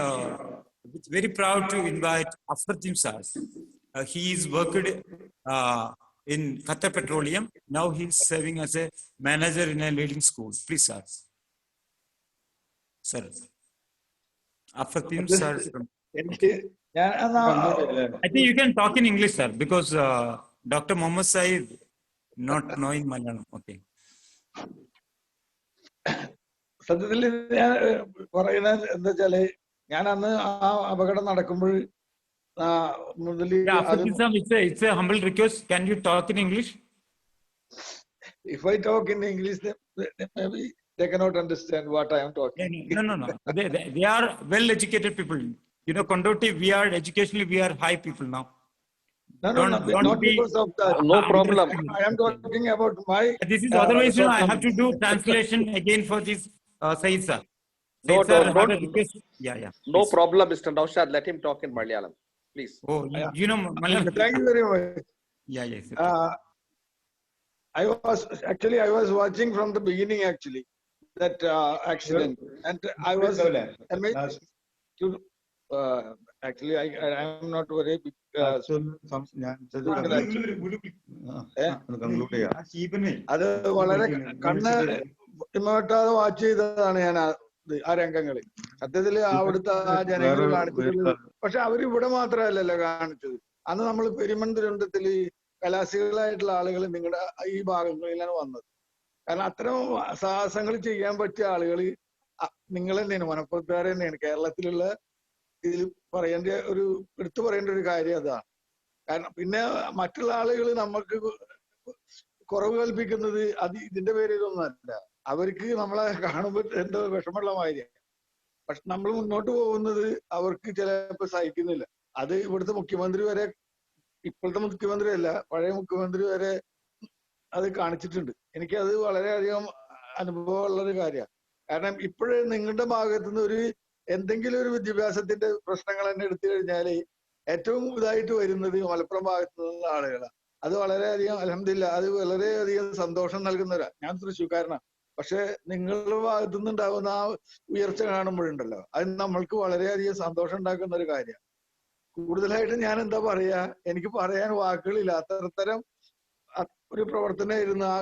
Speaker 2: very proud to invite Afratim Sir. He is worked in Qatar Petroleum. Now he is serving as a manager in a leading school. Please, sir. Sir. Afratim Sir. I think you can talk in English, sir, because Dr. Muhammad Saeed not knowing Malayalam. Okay.
Speaker 3: സത്യത്തിൽ ഞാൻ പറയുന്നത് എന്താ വെച്ചാല്, ഞാൻ അന്ന് ആ അപകടം നടക്കുമ്പോൾ
Speaker 2: it's a humble request. Can you talk in English?
Speaker 3: If I talk in English, then maybe they cannot understand what I am talking.
Speaker 2: No. They are well-educated people. You know, Kondoti, we are educationally, we are high people now.
Speaker 3: No,
Speaker 2: Don't
Speaker 3: not
Speaker 2: be
Speaker 3: because of that.
Speaker 6: No problem.
Speaker 3: I am talking about my
Speaker 2: This is otherwise, you know, I have to
Speaker 3: shortcomings.
Speaker 2: do translation again for this Said sir.
Speaker 6: No,
Speaker 2: Said sir,
Speaker 6: no,
Speaker 2: have a
Speaker 6: no,
Speaker 2: request. Yeah.
Speaker 6: No
Speaker 2: Please.
Speaker 6: problem, Mr. Naushad. Let him talk in Malayalam, please.
Speaker 2: Oh, you know Malayalam.
Speaker 3: Thank you very much.
Speaker 2: Yeah, yes. Okay.
Speaker 3: I was watching from the beginning actually that accident, and I was amazed to. Actually, I am not very big. അത് വളരെ കണ്ണ് ഇമോട്ടാതെ വാച്ച് ചെയ്തതാണ് ഞാൻ ആ രംഗങ്ങളിൽ. സത്യത്തില് അവിടുത്തെ ആ ജനങ്ങൾ കാണിച്ചിട്ടുള്ളത്. പക്ഷെ അവരിവിടെ മാത്രമല്ലല്ലോ കാണിച്ചത്. അന്ന് നമ്മൾ പെരുമന്തുരണ്ടത്തില് കലാസികളായിട്ടുള്ള ആളുകൾ നിങ്ങളുടെ ഈ ഭാഗങ്ങളിലാണ് വന്നത്. കാരണം അത്തരം സാഹസങ്ങൾ ചെയ്യാൻ പറ്റിയ ആളുകൾ നിങ്ങൾ തന്നെയാണ്, മലപ്പുറത്തുകാർ തന്നെയാണ്. കേരളത്തിലുള്ള ഇതിൽ എടുത്തു പറയേണ്ട ഒരു കാര്യം അതാണ്. കാരണം പിന്നെ മറ്റുള്ള ആളുകൾ നമുക്ക് കുറവ് കൽപ്പിക്കുന്നത് ഇതിന്റെ പേരിലൊന്നുമല്ല. അവർക്ക് നമ്മളെ കാണുമ്പോൾ എന്തോ വിഷമമുള്ള മാതിരിയാണ്. പക്ഷെ നമ്മൾ മുന്നോട്ട് പോകുന്നത് അവർക്ക് ചിലപ്പോൾ സഹിക്കുന്നില്ല. അത് ഇവിടുത്തെ മുഖ്യമന്ത്രി വരെ, ഇപ്പോഴത്തെ മുഖ്യമന്ത്രി അല്ല, പഴയ മുഖ്യമന്ത്രി വരെ അത് കാണിച്ചിട്ടുണ്ട്. എനിക്കത് വളരെയധികം അനുഭവമുള്ളൊരു കാര്യമാണ്. കാരണം ഇപ്പോഴേ നിങ്ങളുടെ ഭാഗത്തുനിന്ന് എന്തെങ്കിലും ഒരു വിദ്യാഭ്യാസത്തിന്റെ പ്രശ്നങ്ങൾ തന്നെ എടുത്തു കഴിഞ്ഞാല് ഏറ്റവും ഇതായിട്ട് വരുന്നത് മലപ്പുറം ഭാഗത്തു നിന്നുള്ള ആളുകളാണ്. അത് വളരെയധികം അൽഹംദുലില്ലാ, അത് വളരെയധികം സന്തോഷം നൽകുന്നവരാ. ഞാൻ തൃശ്ശൂർക്കാരനാണ്. പക്ഷെ നിങ്ങളുടെ ഭാഗത്തു നിന്നുണ്ടാകുന്ന ആ ഉയർച്ച കാണുമ്പോഴുണ്ടല്ലോ, അത് നമ്മൾക്ക് വളരെയധികം സന്തോഷം ഉണ്ടാക്കുന്ന ഒരു കാര്യമാണ്. കൂടുതലായിട്ട് ഞാൻ എന്താ പറയാ, എനിക്ക് പറയാൻ വാക്കുകളില്ല. അത്തരം ഒരു പ്രവർത്തനമായിരുന്നു ആ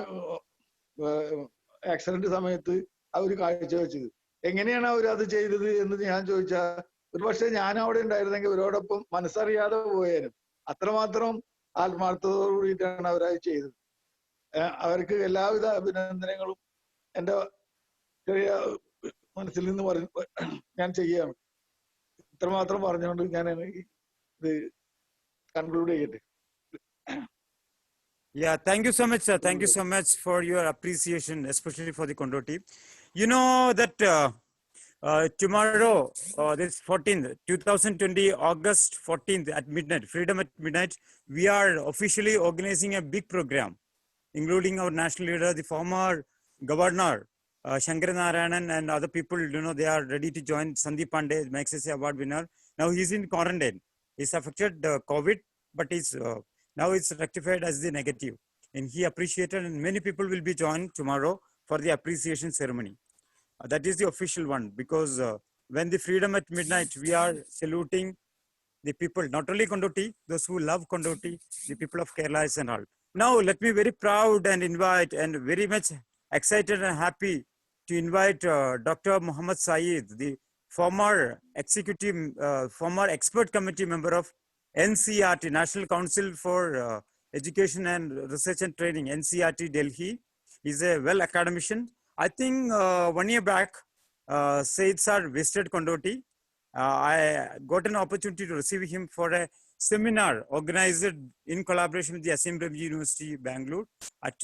Speaker 3: ആക്സിഡന്റ് സമയത്ത് അവർ കാഴ്ചവെച്ചത്. എങ്ങനെയാണ് അവർ അത് ചെയ്തത് എന്ന് ഞാൻ ചോദിച്ചാൽ, ഒരു പക്ഷെ ഞാൻ അവിടെ ഉണ്ടായിരുന്നെങ്കിൽ ഇവരോടൊപ്പം മനസ്സറിയാതെ പോയാലും. അത്രമാത്രം ആത്മാർത്ഥതയോട് കൂടിയിട്ടാണ് അവരത് ചെയ്തത്. അവർക്ക് എല്ലാവിധ അഭിനന്ദനങ്ങളും എന്റെ ചെറിയ മനസ്സിൽ നിന്ന് ഞാൻ ചെയ്യുകയാണ്. ഇത്രമാത്രം പറഞ്ഞുകൊണ്ട് ഞാൻ ഇത് കൺക്ലൂഡ് ചെയ്യട്ടെ.
Speaker 2: Yeah, thank you so much, sir. Thank you so much for your appreciation, especially for the Kondoti. You know that tomorrow, this 14th, 2020, August 14th at midnight, Freedom at Midnight, we are officially organizing a big program, including our national leader, the former governor, Shankar Narayanan, and other people. You know, they are ready to join. Sandeep Pandey, Magsaysay Award winner. Now he's in quarantine. He's affected COVID, but now it's rectified as the negative. And he appreciated, and many people will be joined tomorrow for the appreciation ceremony. That is the official one, because when the Freedom at Midnight, we are saluting the people, not only Kondoti, those who love Kondoti, the people of Kerala and all. Now, let me very proud and invite, and very much excited and happy to invite Dr. Muhammad Saeed, the former expert committee member of NCERT, National Council for Education and Research and Training, NCERT Delhi. He's a well academician. I think 1 year back, Said sir visited Kondoti. I got an opportunity to receive him for a seminar organized in collaboration with the SMW University, Bangalore, at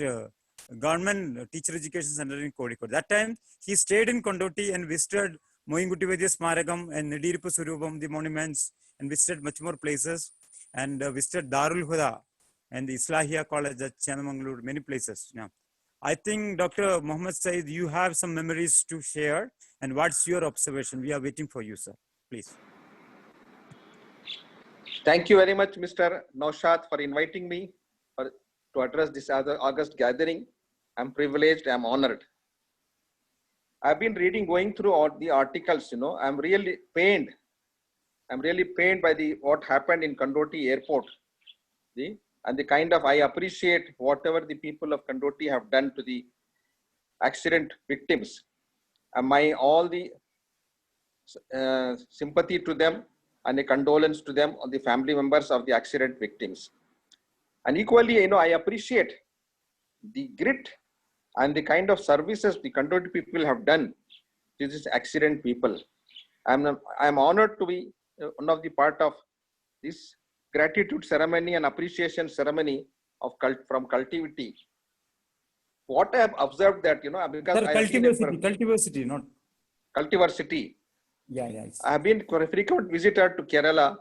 Speaker 2: Government Teacher Education Center in Kozhikode. That time, he stayed in Kondoti and visited Moyinkutti Vaidya Smaragam and Nedirippu Surupam, the monuments, and visited much more places, and visited Darul Huda and the Islahia College at Chanamangaluru, many places. Now, I think Dr. Muhammad Saeed, you have some memories to share, and what's your observation? We are waiting for you, sir. Please.
Speaker 6: Thank you very much, Mr. Naushad, for inviting me to address this August gathering. I'm privileged, I'm honored. I've been going through all the articles, you know. I'm really pained by what happened in Kondoti airport. And the kind of, I appreciate whatever the people of Kondoti have done to the accident victims. And all the sympathy to them and a condolence to them, on the family members of the accident victims. And equally, you know, I appreciate the grit and the kind of services the Kondoti people have done to these accident people. I'm honored to be one of the part of this gratitude ceremony and appreciation ceremony from Cultivity. what I have observed that, because
Speaker 2: Sir,
Speaker 6: I have been a
Speaker 2: cultiversity, not.
Speaker 6: cultiversity.
Speaker 2: Yeah, yeah.
Speaker 6: I have been a frequent visitor to Kerala,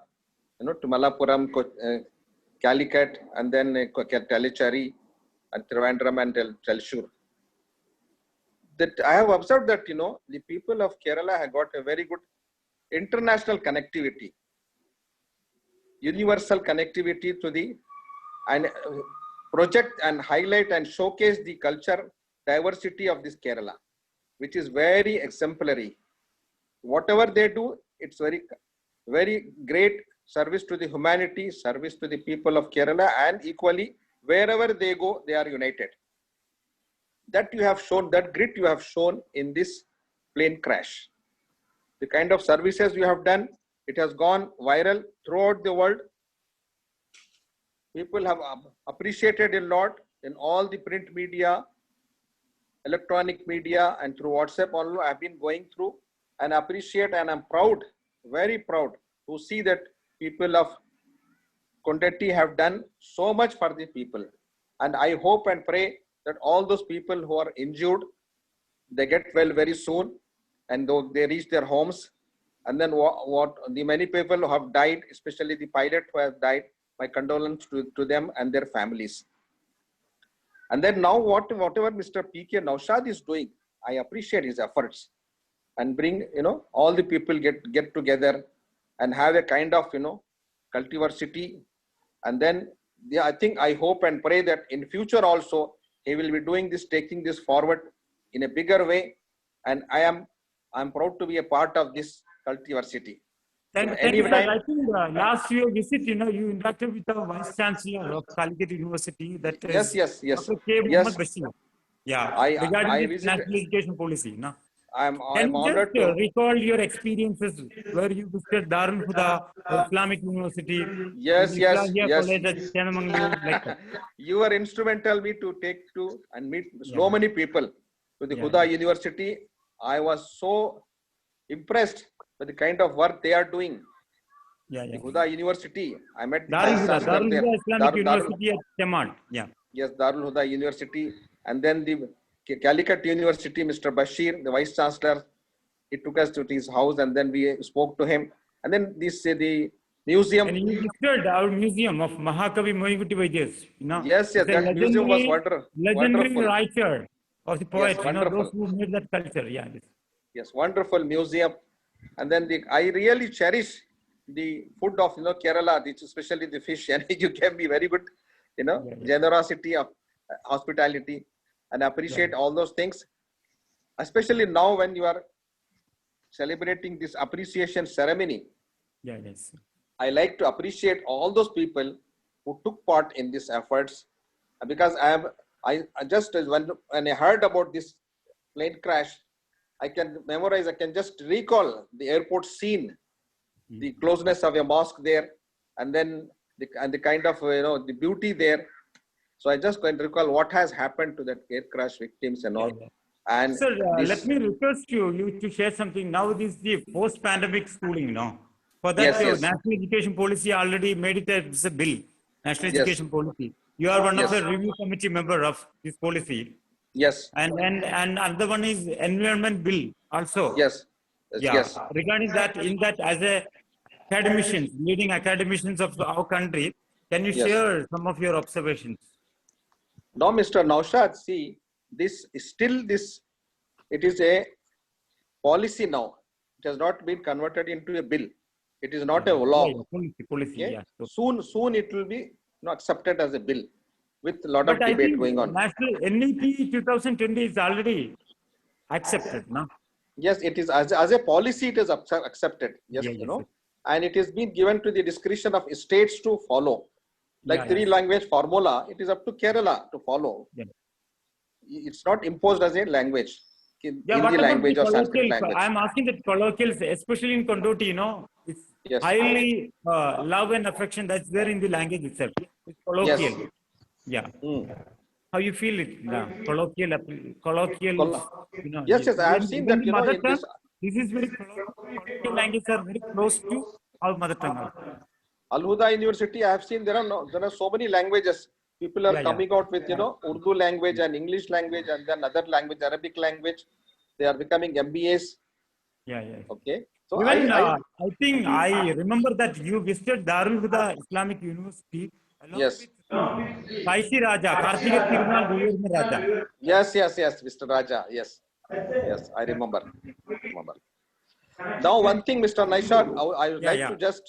Speaker 6: to Malappuram, Calicut, and then Tallicherry, and Trivandrum and Thrissur. That I have observed that, the people of Kerala have got a very good international connectivity, universal connectivity to the, and project and highlight and showcase the culture diversity of this Kerala, which is very exemplary. Whatever they do, it's very, very great service to the humanity, service to the people of Kerala, and equally, wherever they go, they are united. That you have shown, that grit you have shown in this plane crash. The kind of services you have done, it has gone viral throughout the world. People have appreciated a lot in all the print media, electronic media, and through WhatsApp. All I have been going through and appreciate, and I'm proud, very proud to see that people of Kondatti have done so much for the people. And I hope and pray that all those people who are injured, they get well very soon, and though they reach their homes. And then what the many people who have died, especially the pilot who has died, my condolence to them and their families. And then now whatever Mr. P.K. Naushad is doing, I appreciate his efforts, and bring, all the people get together and have a kind of, cultiversity. And then I hope and pray that in future also, he will be doing this, taking this forward in a bigger way. And I'm proud to be a part of this cultiversity.
Speaker 2: Thank you, sir. I think last year visit, you interacted with the Vice Chancellor of Calicut University. That is
Speaker 6: Yes.
Speaker 2: Dr. K. Muhammad Bashir. Yeah, regarding
Speaker 6: I
Speaker 2: this
Speaker 6: visited,
Speaker 2: national education policy. No?
Speaker 6: I'm
Speaker 2: Can you
Speaker 6: honored
Speaker 2: just
Speaker 6: to.
Speaker 2: recall your experiences where you visited Darul Huda Islamic University,
Speaker 6: Yes.
Speaker 2: Islahia College at Chenamangaluru, like that?
Speaker 6: You were instrumental me to take to and meet so many people to the
Speaker 2: Yeah.
Speaker 6: Huda University. I was so impressed with the kind of work they are doing.
Speaker 2: Yeah.
Speaker 6: The Huda University. I met the
Speaker 2: Darul
Speaker 6: Vice
Speaker 2: Huda
Speaker 6: Chancellor there.
Speaker 2: Islamic University at Chemad. Yeah.
Speaker 6: Yes, Darul Huda University. And then the Calicut University, Mr. Bashir, the Vice Chancellor, he took us to his house, and then we spoke to him. And then the museum.
Speaker 2: And you visited our museum of Mahakavi Mohingutti Vaidyas.
Speaker 6: Yes, that museum was
Speaker 2: legendary
Speaker 6: wonderful.
Speaker 2: writer of the poet,
Speaker 6: Yes, wonderful.
Speaker 2: those who made that culture. Yeah.
Speaker 6: Yes, wonderful museum. And then I really cherish the food of Kerala, especially the fish. And you gave me very good, generosity of hospitality, and appreciate all those things. Especially now when you are celebrating this appreciation ceremony.
Speaker 2: Yeah, yes.
Speaker 6: I like to appreciate all those people who took part in these efforts, because I just when I heard about this plane crash, I can memorize, I can just recall the airport scene, the closeness of a mosque there, and then the kind of the beauty there. So I just can recall what has happened to that air crash victims and all.
Speaker 2: Yeah.
Speaker 6: And
Speaker 2: Sir, let me request you to share something. Now this is the post-pandemic schooling, For that,
Speaker 6: Yes.
Speaker 2: National Education Policy already made it as a bill. National
Speaker 6: Yes.
Speaker 2: Education Policy. You are one of
Speaker 6: Yes.
Speaker 2: the review committee member of this policy.
Speaker 6: yes,
Speaker 2: And another one is Environment Bill also.
Speaker 6: yes,
Speaker 2: Yeah.
Speaker 6: yes.
Speaker 2: Regarding that, in that, as a academicians, leading academicians of our country, can you
Speaker 6: Yes.
Speaker 2: share some of your observations?
Speaker 6: Now, Mr. Naushad, see, this is still it is a policy now. It has not been converted into a bill. It is not a law.
Speaker 2: Policy,
Speaker 6: Okay?
Speaker 2: yeah. So,
Speaker 6: Soon it will be accepted as a bill with a lot of
Speaker 2: but I
Speaker 6: debate
Speaker 2: think
Speaker 6: going on.
Speaker 2: National NEP 2020 is already accepted, no?
Speaker 6: Yes, it is as a policy, it is accepted. Yes,
Speaker 2: Yeah, yes,
Speaker 6: and it has been given to the discretion of states to follow. Like
Speaker 2: Yeah,
Speaker 6: three language formula, it is up to Kerala to follow.
Speaker 2: Yeah.
Speaker 6: It's not imposed as a language. In
Speaker 2: Yeah, what
Speaker 6: Hindi
Speaker 2: about
Speaker 6: language
Speaker 2: the
Speaker 6: or Sanskrit
Speaker 2: colloquials?
Speaker 6: language.
Speaker 2: I'm asking that colloquials, especially in Kondoti, it's
Speaker 6: Yes.
Speaker 2: highly love and affection that's there in the language itself. It's colloquial. Yeah. How you feel it? Yeah. Colloquial.
Speaker 6: Yes, I have seen that,
Speaker 2: mother
Speaker 6: in
Speaker 2: tongue,
Speaker 6: this.
Speaker 2: this is very colloquial language are very close to our mother tongue.
Speaker 6: Al Huda University, I have seen there are so many languages. People are
Speaker 2: Yeah, yeah.
Speaker 6: coming out with, Urdu language and English language and then other language, Arabic language. They are becoming MBAs.
Speaker 2: Yeah, yeah.
Speaker 6: Okay. So
Speaker 2: Even
Speaker 6: I
Speaker 2: I think I remember that you visited Darul Huda Islamic University along
Speaker 6: yes.
Speaker 2: with Paisi Raja, Karthika Tirunal Vivirma Raja.
Speaker 6: Yes, Mr. Raja. Yes, I remember. Now, one thing, Mr. Naishad, I would
Speaker 2: Yeah,
Speaker 6: like
Speaker 2: yeah.
Speaker 6: to just,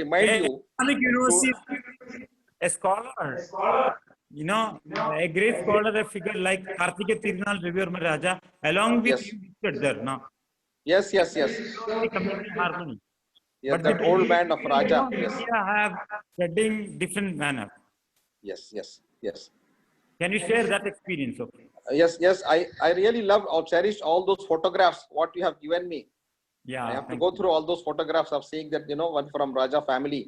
Speaker 6: remind you
Speaker 2: Islamic
Speaker 6: to,
Speaker 2: University, a scholar, a great scholar, a figure like Karthika Tirunal Vivirma Raja, along with
Speaker 6: yes,
Speaker 2: you visited there, no?
Speaker 6: yes,
Speaker 2: The community harmony.
Speaker 6: yes,
Speaker 2: But
Speaker 6: that old man of Raja. Yes,
Speaker 2: India have studying different manner.
Speaker 6: yes.
Speaker 2: Can you share that experience? Okay.
Speaker 6: Yes. I really love or cherish all those photographs, what you have given me.
Speaker 2: Yeah.
Speaker 6: I have to
Speaker 2: thank
Speaker 6: go
Speaker 2: you.
Speaker 6: through all those photographs of seeing that, one from Raja family,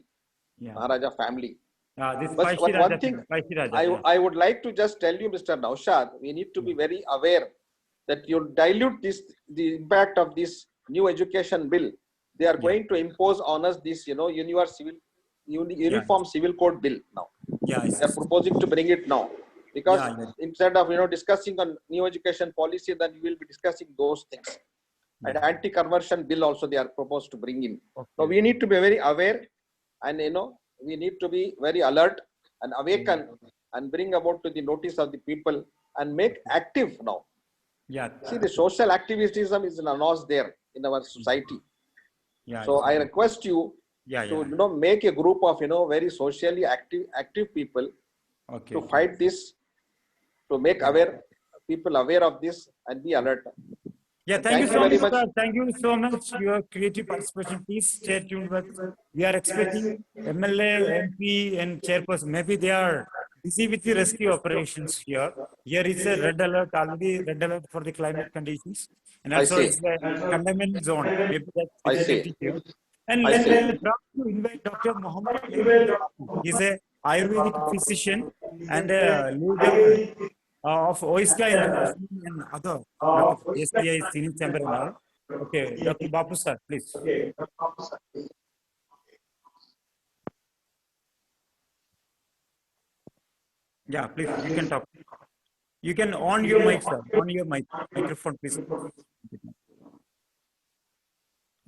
Speaker 2: Yeah.
Speaker 6: Maharaja family.
Speaker 2: This
Speaker 6: But
Speaker 2: Paisi
Speaker 6: one
Speaker 2: Raja,
Speaker 6: thing
Speaker 2: Paisi Raja. Yeah.
Speaker 6: I would like to just tell you, Mr. Naushad, we need to be very aware that you dilute the impact of this new education bill. They are going to impose on us this, uniform civil code bill now.
Speaker 2: Yeah.
Speaker 6: They are proposing to bring it now. Because instead of, discussing on new education policy, then we will be discussing those things. And anti-conversion bill also they are proposed to bring in.
Speaker 2: Okay.
Speaker 6: So we need to be very aware and, we need to be very alert and awaken and bring about to the notice of the people and make active now.
Speaker 2: Yeah.
Speaker 6: See, the social activism is announced there in our society.
Speaker 2: Yeah.
Speaker 6: So I request you to, make a group of, very socially active people to fight this, to make people aware of this and be alert.
Speaker 2: Yeah, thank you so much. Thank you so much. Your creative participation. Please stay tuned. We are expecting MLA, MP, and chairperson. Maybe they are busy with the rescue operations here. Here is a red alert, already red alert for the climate conditions, and also it's a containment zone. Maybe that's here. And let me invite Dr. Muhammad. He's a Ayurvedic physician and a leader of OISCA International and other SBI Senior Chamber and all. Okay, Dr. Bapu sir, please. Yeah, please, you can talk. You can on your mic, sir. On your microphone, please.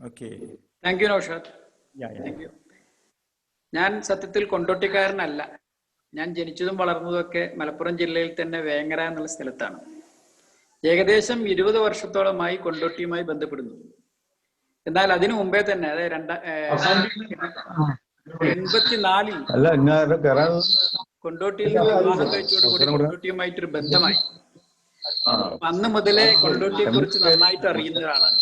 Speaker 2: Okay.
Speaker 7: Thank you, Naushad.
Speaker 2: Yeah.
Speaker 7: Thank you. ഞാൻ സത്യത്തിൽ കൊണ്ടോട്ടിക്കാരനല്ല. ഞാൻ ജനിച്ചതും വളർന്നതുമൊക്കെ മലപ്പുറം ജില്ലയിൽ തന്നെ വേങ്ങര എന്നുള്ള സ്ഥലത്താണ്. ഏകദേശം 20 വർഷത്തോളമായി കൊണ്ടോട്ടിയുമായി ബന്ധപ്പെടുന്നു. എന്നാൽ അതിനു മുമ്പേ തന്നെ അതായത് 84-ൽ കൊണ്ടോട്ടിയിൽ വിവാഹം കഴിച്ചതോടുകൂടി കൊണ്ടോട്ടിയുമായിട്ടൊരു ബന്ധമായി. അന്ന് മുതലേ കൊണ്ടോട്ടിയെ കുറിച്ച് നന്നായിട്ട് അറിയുന്ന ഒരാളാണ്.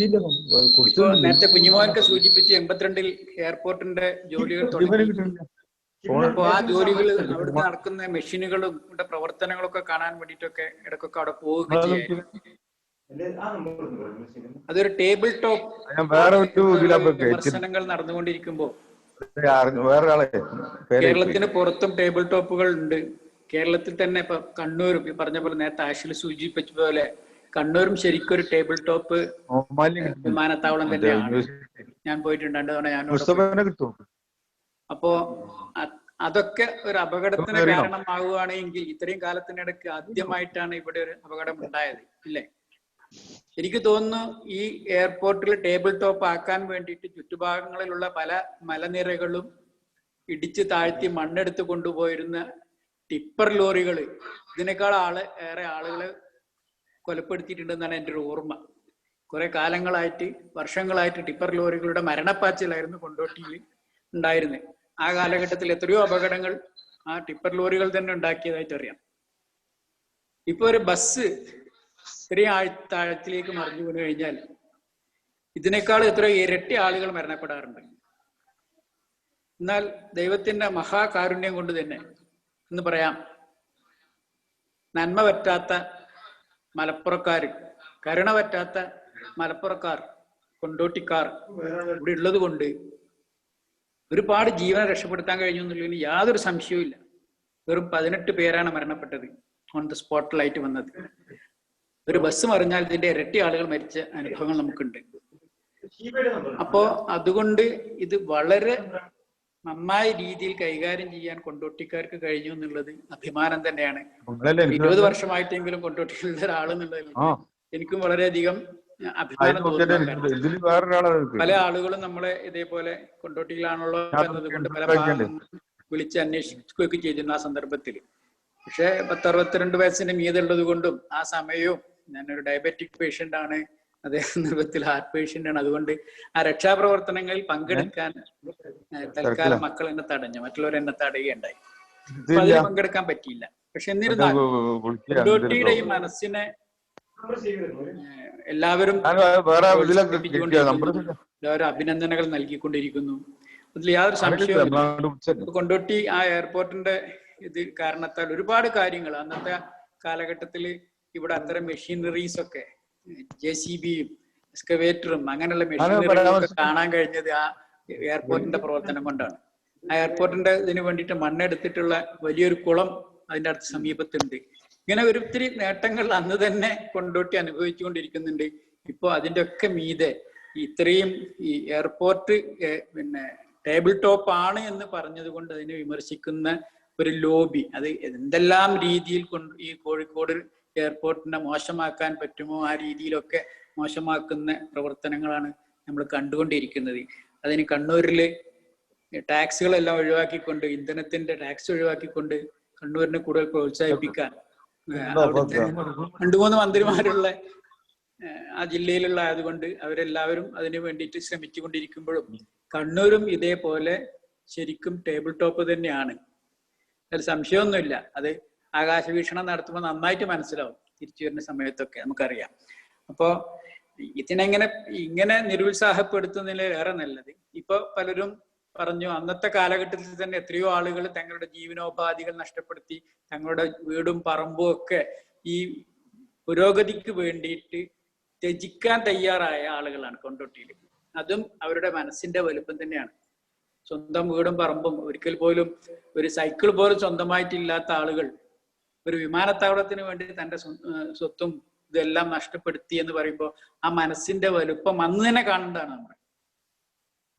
Speaker 7: ഇപ്പൊ നേരത്തെ കുഞ്ഞുമോനൊക്കെ സൂചിപ്പിച്ച് 82-ൽ എയർപോർട്ടിന്റെ ജോലികൾ തുടങ്ങി. അപ്പൊ ആ ജോലികൾ അവിടുന്ന് നടക്കുന്ന മെഷീനുകളും ഇവിടെ പ്രവർത്തനങ്ങളൊക്കെ കാണാൻ വേണ്ടിയിട്ടൊക്കെ ഇടയ്ക്കൊക്കെ അവിടെ പോവുകയൊക്കെ ചെയ്യാം. അതൊരു ടേബിൾ ടോപ്പ് വിമർശനങ്ങൾ നടന്നുകൊണ്ടിരിക്കുമ്പോ കേരളത്തിന് പുറത്തും ടേബിൾ ടോപ്പുകൾ ഉണ്ട്. കേരളത്തിൽ തന്നെ ഇപ്പൊ കണ്ണൂരും ഈ പറഞ്ഞ പോലെ നേരത്തെ ആഷിൽ സൂചിപ്പിച്ച പോലെ കണ്ണൂരും ശരിക്കും ഒരു ടേബിൾ ടോപ്പ് വിമാനത്താവളം തന്നെയാണ്. ഞാൻ പോയിട്ടുണ്ട് 2 തവണ. അപ്പോ അതൊക്കെ ഒരു അപകടത്തിന് കാരണമാവുകയാണെങ്കിൽ ഇത്രയും കാലത്തിനിടയ്ക്ക് ആദ്യമായിട്ടാണ് ഇവിടെ ഒരു അപകടം ഉണ്ടായത്, ഇല്ലേ? എനിക്ക് തോന്നുന്നു ഈ എയർപോർട്ടിൽ ടേബിൾ ടോപ്പ് ആക്കാൻ വേണ്ടിയിട്ട് ചുറ്റുഭാഗങ്ങളിലുള്ള പല മലനിരകളും ഇടിച്ച് താഴ്ത്തി മണ്ണെടുത്ത് കൊണ്ടുപോയിരുന്ന ടിപ്പർ ലോറികൾ ഇതിനേക്കാൾ ഏറെ ആളുകളെ കൊലപ്പെടുത്തിയിട്ടുണ്ടെന്നാണ് എൻ്റെ ഒരു ഓർമ്മ. കുറെ കാലങ്ങളായിട്ട് വർഷങ്ങളായിട്ട് ടിപ്പർ ലോറികളുടെ മരണപ്പാച്ചിലായിരുന്നു കൊണ്ടോട്ടിയിൽ ഉണ്ടായിരുന്നത്. ആ കാലഘട്ടത്തിൽ എത്രയോ അപകടങ്ങൾ ആ ടിപ്പർ ലോറികൾ തന്നെ ഉണ്ടാക്കിയതായിട്ട് അറിയാം. ഇപ്പൊ ഒരു ബസ് ഇത്രയും താഴത്തിലേക്ക് മറിഞ്ഞു വീണ് കഴിഞ്ഞാൽ ഇതിനേക്കാൾ എത്രയോ ഇരട്ടി ആളുകൾ മരണപ്പെടാറുണ്ട്. എന്നാൽ ദൈവത്തിന്റെ മഹാകാരുണ്യം കൊണ്ട് തന്നെ എന്ന് പറയാം, നന്മ പറ്റാത്ത മലപ്പുറക്കാർ, കരുണ പറ്റാത്ത മലപ്പുറക്കാർ, കൊണ്ടോട്ടിക്കാർ ഇവിടെ ഉള്ളത് കൊണ്ട് ഒരുപാട് ജീവനെ രക്ഷപ്പെടുത്താൻ കഴിഞ്ഞു എന്നുള്ളതിന് യാതൊരു സംശയവും ഇല്ല. വെറും 18 പേരാണ് മരണപ്പെട്ടത്, ഓൺ ദ സ്പോട്ടിലായിട്ട് വന്നത്. ഒരു ബസ് മറിഞ്ഞാൽ ഇതിന്റെ ഇരട്ടി ആളുകൾ മരിച്ച അനുഭവങ്ങൾ നമുക്കുണ്ട്. അപ്പോ അതുകൊണ്ട് ഇത് വളരെ നന്നായി രീതിയിൽ കൈകാര്യം ചെയ്യാൻ കൊണ്ടോട്ടിക്കാർക്ക് കഴിഞ്ഞു എന്നുള്ളത് അഭിമാനം തന്നെയാണ്.
Speaker 5: നിങ്ങളല്ലേ എനിക്ക്
Speaker 7: 20
Speaker 5: തന്നെ?
Speaker 7: വർഷമായിട്ടെങ്കിലും കൊണ്ടോട്ടിയിലുള്ള ഒരാളെന്നുള്ളതിൽ
Speaker 5: ആ
Speaker 7: എനിക്കും വളരെയധികം
Speaker 5: അതിന്
Speaker 7: അഭിമാനം
Speaker 5: നോക്കിയിട്ട്
Speaker 7: തോന്നുന്നു. കാരണം
Speaker 5: ഇതിൽ വേറൊരാളെ
Speaker 7: പല ആളുകളും നമ്മളെ ഇതേപോലെ കൊണ്ടോട്ടിയിലാണല്ലോ എന്നതുകൊണ്ട് പല
Speaker 5: കേൾക്കണ്ടേ?
Speaker 7: ഭാഗങ്ങളും വിളിച്ച് അന്വേഷിക്കുകയൊക്കെ ചെയ്തിരുന്നു ആ സന്ദർഭത്തിൽ. പക്ഷെ 62 വയസ്സിന്റെ മീതുള്ളത് കൊണ്ടും ആ സമയവും ഞാനൊരു ഡയബറ്റിക് പേഷ്യന്റ് ആണ്, അതേ സന്ദർഭത്തിൽ ഹാർട്ട് പേഷ്യന്റ് ആണ്. അതുകൊണ്ട് ആ രക്ഷാപ്രവർത്തനങ്ങളിൽ പങ്കെടുക്കാൻ തൽക്കാലം മക്കൾ എന്നെ തടഞ്ഞു, മറ്റുള്ളവർ എന്നെ തടയുകയുണ്ടായി. അപ്പൊ അതിൽ പങ്കെടുക്കാൻ പറ്റിയില്ല. പക്ഷെ എന്നിരുന്നാലും കൊണ്ടോട്ടിയുടെ ഈ മനസ്സിനെ എല്ലാവരും എല്ലാവരും അഭിനന്ദനങ്ങൾ നൽകിക്കൊണ്ടിരിക്കുന്നു. അതിൽ യാതൊരു സംശയവും കൊണ്ടോട്ടി ആ എയർപോർട്ടിന്റെ ഇത് കാരണത്താൽ ഒരുപാട് കാര്യങ്ങൾ അന്നത്തെ കാലഘട്ടത്തിൽ ഇവിടെ അത്തരം മെഷീനറീസ് ഒക്കെ JCBയും എക്സ്കവേറ്ററും അങ്ങനെയുള്ള മെഷീനറികളൊക്കെ കാണാൻ കഴിഞ്ഞത് ആ എയർപോർട്ടിന്റെ പ്രവർത്തനം കൊണ്ടാണ്. ആ എയർപോർട്ടിന്റെ ഇതിന് വേണ്ടിയിട്ട് മണ്ണെടുത്തിട്ടുള്ള വലിയൊരു കുളം അതിന്റെ അടുത്ത് സമീപത്തുണ്ട്. ഇങ്ങനെ ഒത്തിരി നേട്ടങ്ങൾ അന്ന് തന്നെ കൊണ്ടോട്ടി അനുഭവിച്ചുകൊണ്ടിരിക്കുന്നുണ്ട്. ഇപ്പൊ അതിന്റെ ഒക്കെ മീതെ ഇത്രയും ഈ എയർപോർട്ട് പിന്നെ ടേബിൾ ടോപ്പ് ആണ് എന്ന് പറഞ്ഞത് കൊണ്ട് അതിനെ വിമർശിക്കുന്ന ഒരു ലോബി, അത് എന്തെല്ലാം രീതിയിൽ ഈ കോഴിക്കോട് എയർപോർട്ടിനെ മോശമാക്കാൻ പറ്റുമോ ആ രീതിയിലൊക്കെ മോശമാക്കുന്ന പ്രവർത്തനങ്ങളാണ് നമ്മൾ കണ്ടുകൊണ്ടിരിക്കുന്നത്. അതിന് കണ്ണൂരിൽ ടാക്സുകളെല്ലാം ഒഴിവാക്കിക്കൊണ്ട്, ഇന്ധനത്തിന്റെ ടാക്സ് ഒഴിവാക്കിക്കൊണ്ട് കണ്ണൂരിനെ കൂടുതൽ പ്രോത്സാഹിപ്പിക്കാൻ അവിടുത്തെ 2-3 മന്ത്രിമാരുള്ള ആ ജില്ലയിലുള്ള ആയതുകൊണ്ട് അവരെല്ലാവരും അതിനു വേണ്ടിയിട്ട് ശ്രമിച്ചുകൊണ്ടിരിക്കുമ്പോഴും കണ്ണൂരും ഇതേപോലെ ശരിക്കും ടേബിൾ ടോപ്പ് തന്നെയാണ്. അതിൽ സംശയമൊന്നുമില്ല. അത് ആകാശവീക്ഷണം നടത്തുമ്പോൾ നന്നായിട്ട് മനസ്സിലാവും തിരിച്ചു വരുന്ന സമയത്തൊക്കെ നമുക്കറിയാം. അപ്പോ ഇങ്ങനെ നിരുത്സാഹപ്പെടുത്തുന്നതിൽ ഏറെ നല്ലത് ഇപ്പൊ പലരും പറഞ്ഞു അന്നത്തെ കാലഘട്ടത്തിൽ തന്നെ എത്രയോ ആളുകൾ തങ്ങളുടെ ജീവനോപാധികൾ നഷ്ടപ്പെടുത്തി തങ്ങളുടെ വീടും പറമ്പും ഒക്കെ ഈ പുരോഗതിക്ക് വേണ്ടിയിട്ട് ത്യജിക്കാൻ തയ്യാറായ ആളുകളാണ് കൊണ്ടോട്ടിയിൽ. അതും അവരുടെ മനസ്സിന്റെ വലുപ്പം തന്നെയാണ്. സ്വന്തം വീടും പറമ്പും ഒരിക്കൽ പോലും ഒരു സൈക്കിൾ പോലും സ്വന്തമായിട്ടില്ലാത്ത ആളുകൾ ഒരു വിമാനത്താവളത്തിന് വേണ്ടി തന്റെ സ്വത്തും ഇതെല്ലാം നഷ്ടപ്പെടുത്തി എന്ന് പറയുമ്പോൾ ആ മനസ്സിന്റെ വലുപ്പം അന്ന് തന്നെ കാണേണ്ടതാണ് നമ്മൾ.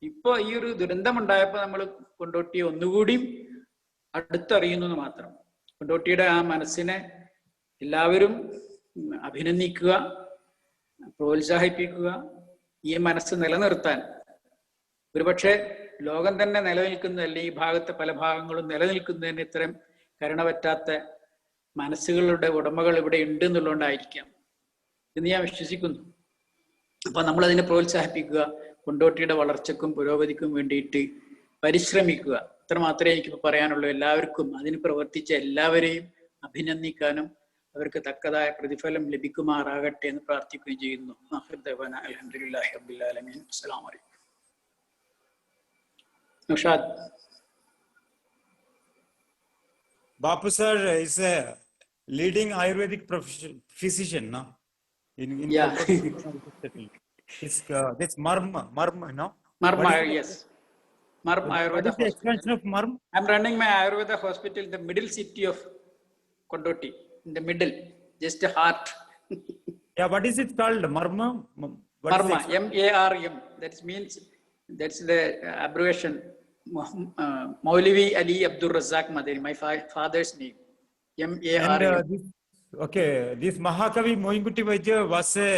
Speaker 7: ഇപ്പൊ ഈ ഒരു ദുരന്തം ഉണ്ടായപ്പോൾ നമ്മൾ കൊണ്ടോട്ടിയെ ഒന്നുകൂടി അടുത്തറിയുന്നു എന്ന് മാത്രം. കൊണ്ടോട്ടിയുടെ ആ മനസ്സിനെ എല്ലാവരും അഭിനന്ദിക്കുക, പ്രോത്സാഹിപ്പിക്കുക. ഈ മനസ്സ് നിലനിർത്താൻ ഒരുപക്ഷെ ലോകം തന്നെ നിലനിൽക്കുന്നതല്ല, ഈ ഭാഗത്തെ പല ഭാഗങ്ങളും നിലനിൽക്കുന്നതിന് ഇത്തരം കരുണ പറ്റാത്ത മനസ്സുകളുടെ ഉടമകൾ ഇവിടെ ഉണ്ട് എന്നുള്ളതുകൊണ്ടായിരിക്കാം എന്ന് ഞാൻ വിശ്വസിക്കുന്നു. അപ്പൊ നമ്മൾ അതിനെ പ്രോത്സാഹിപ്പിക്കുക, കൊണ്ടോട്ടിയുടെ വളർച്ചക്കും പുരോഗതിക്കും വേണ്ടിയിട്ട് പരിശ്രമിക്കുക. അത്ര മാത്രമേ എനിക്ക് പറയാനുള്ളൂ. എല്ലാവർക്കും അതിന് പ്രവർത്തിച്ച എല്ലാവരെയും അഭിനന്ദിക്കാനും അവർക്ക് തക്കതായ പ്രതിഫലം ലഭിക്കുമാറാകട്ടെ എന്ന് പ്രാർത്ഥിക്കുകയും ചെയ്യുന്നു. അൽഹംദുലില്ലാഹി റബ്ബിൽ ആലമീൻ. അസ്സലാമു അലൈക്കും. Naushad.
Speaker 2: Bapu sir is a leading Ayurvedic physician, no?
Speaker 7: Yeah.
Speaker 2: This Marm, no?
Speaker 7: Marm, yes. Marm Ayurveda.
Speaker 2: What is the expansion of Marm?
Speaker 7: I'm running my Ayurveda hospital in the middle city of Kondoti, in the middle, just a heart.
Speaker 2: Yeah, what is it called? Marma?
Speaker 7: Marma, M-A-R-M. That means, that's the abbreviation. Maulavi Ali Abdul Razak Madani, my father's name. M-A-R-M.
Speaker 2: Okay, this Mahakavi Moingutti Vaidya was a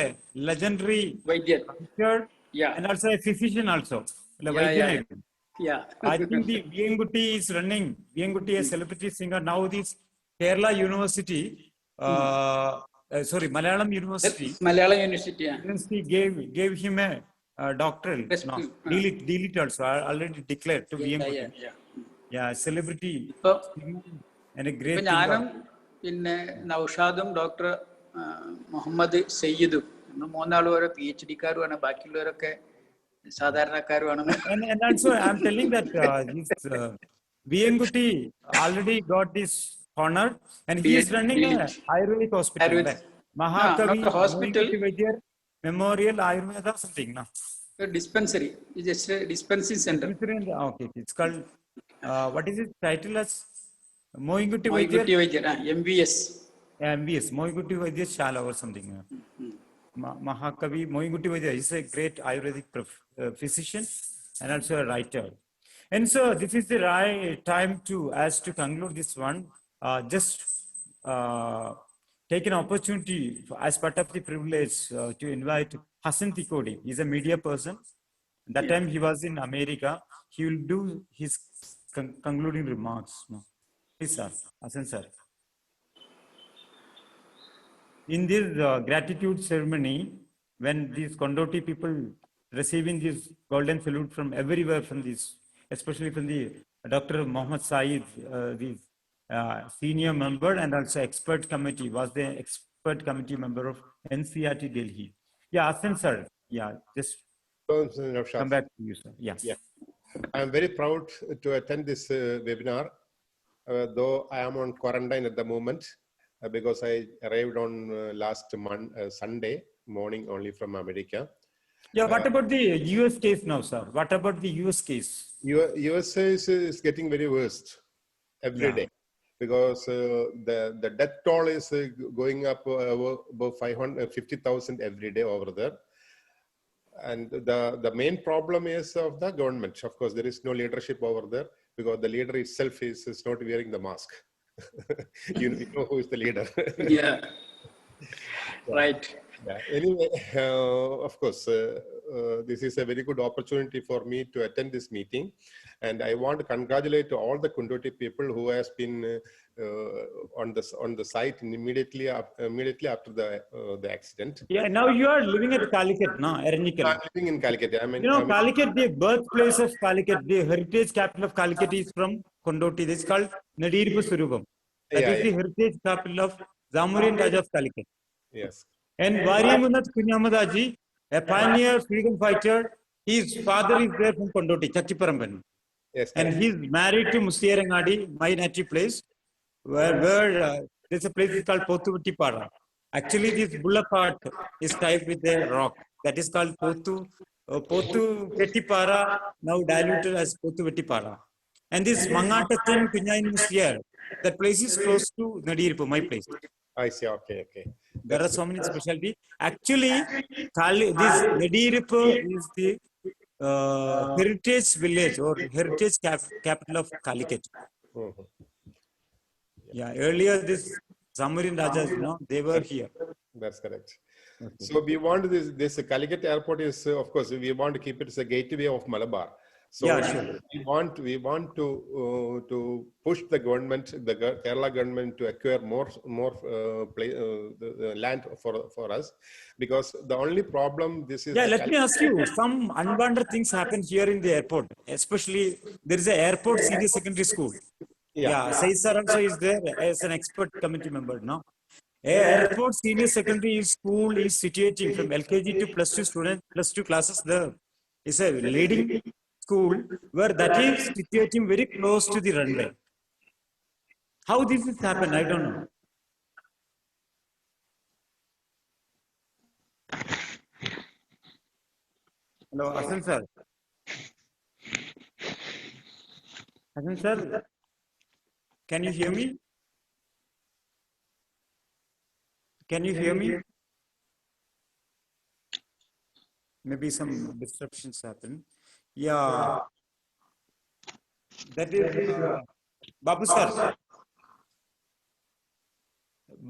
Speaker 2: legendary
Speaker 7: Vaidya.
Speaker 2: doctor,
Speaker 7: Yeah.
Speaker 2: and also a physician also.
Speaker 7: Yeah.
Speaker 2: I think the Viengutti is running. Viengutti, a celebrity singer. Now this Kerala University, Malayalam University.
Speaker 7: Malayalam University, yeah.
Speaker 2: University gave him a doctoral. No, delete also. already declared to Viengutti. Yeah, celebrity and a great
Speaker 7: singer. പിന്നെ നൗഷാദും ഡോക്ടർ മുഹമ്മദ് സയ്യിദും മൂന്നാളും ഓരോ PhD-കാരുമാണ്, ബാക്കിയുള്ളവരൊക്കെ സാധാരണക്കാരുമാണ്.
Speaker 2: And also I'm telling that Viengutti already got this honor and he is running a Ayurvedic hospital. Mahakavi
Speaker 7: hospital
Speaker 2: Memorial Ayurveda something, no?
Speaker 7: A dispensary. It's just a dispensing center.
Speaker 2: Okay, it's called what is its title as? Moingutti
Speaker 7: Vaidya, MVS.
Speaker 2: MVS, Moingutti Vaidya Shala or something. Mahakavi Moingutti Vaidya is a great Ayurvedic physician and also a writer. And so this is the right time to, as to conclude this one, just take an opportunity as part of the privilege to invite Hassan Tikodi. He's a media person. That time he was in America. He will do his concluding remarks. No. Please, sir. Hassan, sir. In this gratitude ceremony, when these Kondoti people receiving this golden salute from everywhere, from this, especially from the Dr. Mohammed Saeed, the senior member and also expert committee, was the expert committee member of NCRT Delhi. Yeah, Hassan, sir. Yeah, just come back to you, sir. Yeah.
Speaker 4: Yeah. I am very proud to attend this webinar, though I am on quarantine at the moment because I arrived on last Sunday morning only from America.
Speaker 2: Yeah, what about the US case now, sir? What about the US case?
Speaker 4: USA is getting very worst every day because the death toll is going up above 550,000 every day over there. And the main problem is of the government. Of course, there is no leadership over there because the leader itself is not wearing the mask. You know who is the leader.
Speaker 7: Yeah. Right.
Speaker 4: Yeah. Anyway, of course, this is a very good opportunity for me to attend this meeting, and I want to congratulate all the Kundoti people who has been on the site immediately after the accident.
Speaker 2: Yeah, now you are living at Calicut, no? Eranical.
Speaker 4: I'm living in Calicut.
Speaker 2: Calicut, the birthplace of Calicut, the heritage capital of Calicut is from Kondoti. This is called Nadirpu Surugam. That is the heritage capital of Zamurian Raja of Calicut.
Speaker 4: Yes.
Speaker 2: And Variamunath Kunyamadaji, a pioneer freedom fighter, his father is there from Kondoti, Chachiparamban.
Speaker 4: Yes.
Speaker 2: And he's married to Musiyarangadi, my native place, where there's a place called Pothuvettipara. Actually, this bullock is typed with a rock. That is called Pothuvettipara, now diluted as Pothuvettipara. And this Mangatachan Kunyain Musiyar, that place is close to Nadirpu, my place.
Speaker 4: I see. Okay.
Speaker 2: There are so many specialties. Actually, this Nadirpu is the heritage village or heritage capital of Calicut. Yeah, earlier this Zamurian Rajas, they were here.
Speaker 4: That's correct. Okay. So we want this Calicut airport is, of course, we want to keep it as a gateway of Malabar. So
Speaker 2: yeah, sure.
Speaker 4: we want to push the government, the Kerala government, to acquire more land for us, because the only problem this is.
Speaker 2: Yeah, let me ask you. Some unwanted things happen here in the airport. Especially there is an airport senior secondary school. Yeah, Saeed sir also is there as an expert committee member. No, airport senior secondary school is situating from LKG to +2 students, +2 classes. There is a leading school where that is situating very close to the runway. How this has happened, I don't know. Hello, Hassan sir. Hassan sir, can you hear me? Can you hear me? Maybe some disruptions happen. Yeah, that is Babu sir.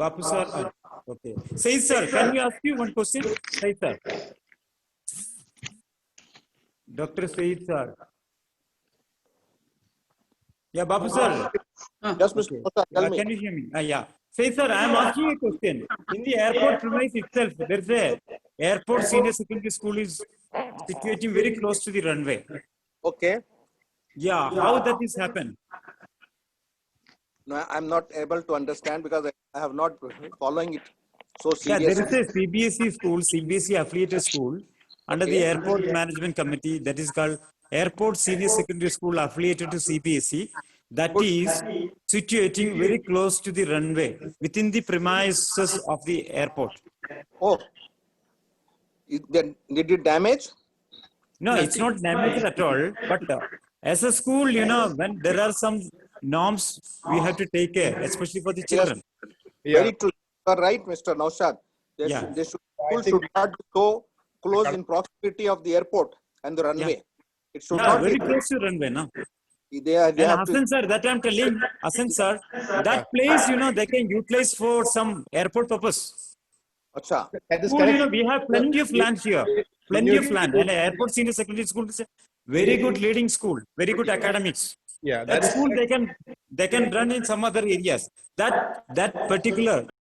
Speaker 2: Babu sir, okay. Saeed sir, can we ask you one question? Saeed sir. Dr. Saeed sir. Yeah, Babu sir.
Speaker 6: Yes, Mr. Mosa, tell me.
Speaker 2: Can you hear me? Yeah. Saeed sir, I am asking you a question. In the airport premise itself, there is a airport senior secondary school is situating very close to the runway.
Speaker 6: Okay.
Speaker 2: Yeah, how that is happen?
Speaker 6: No, I'm not able to understand because I have not following it so
Speaker 2: Yeah,
Speaker 6: seriously.
Speaker 2: there is a CBSE school, CBSE affiliated school under the airport management committee that is called Airport Senior Secondary School affiliated to CBSE. That is situating very close to the runway within the premises of the airport.
Speaker 6: Oh, did it damage?
Speaker 2: No, it's not damaged at all. But as a school, when there are some norms, we have to take care, especially for the children.
Speaker 6: Yes. Very true. You are right, Mr. Naushad. School should not be so close in proximity of the airport and the runway. It should
Speaker 2: Yeah,
Speaker 6: not
Speaker 2: very
Speaker 6: be.
Speaker 2: close to runway, no?
Speaker 6: They
Speaker 2: And
Speaker 6: have to.
Speaker 2: Hassan sir, that I'm telling, Hassan sir, that place, you know, they can utilize for some airport purpose.
Speaker 6: Acha.
Speaker 4: That is
Speaker 2: School, you
Speaker 4: correct.
Speaker 2: know, we have plenty of land here, plenty of land. And airport senior secondary school is a very good leading school, very good academics.
Speaker 4: Yeah,
Speaker 2: That
Speaker 4: that is
Speaker 2: school they can run in some other areas. That particular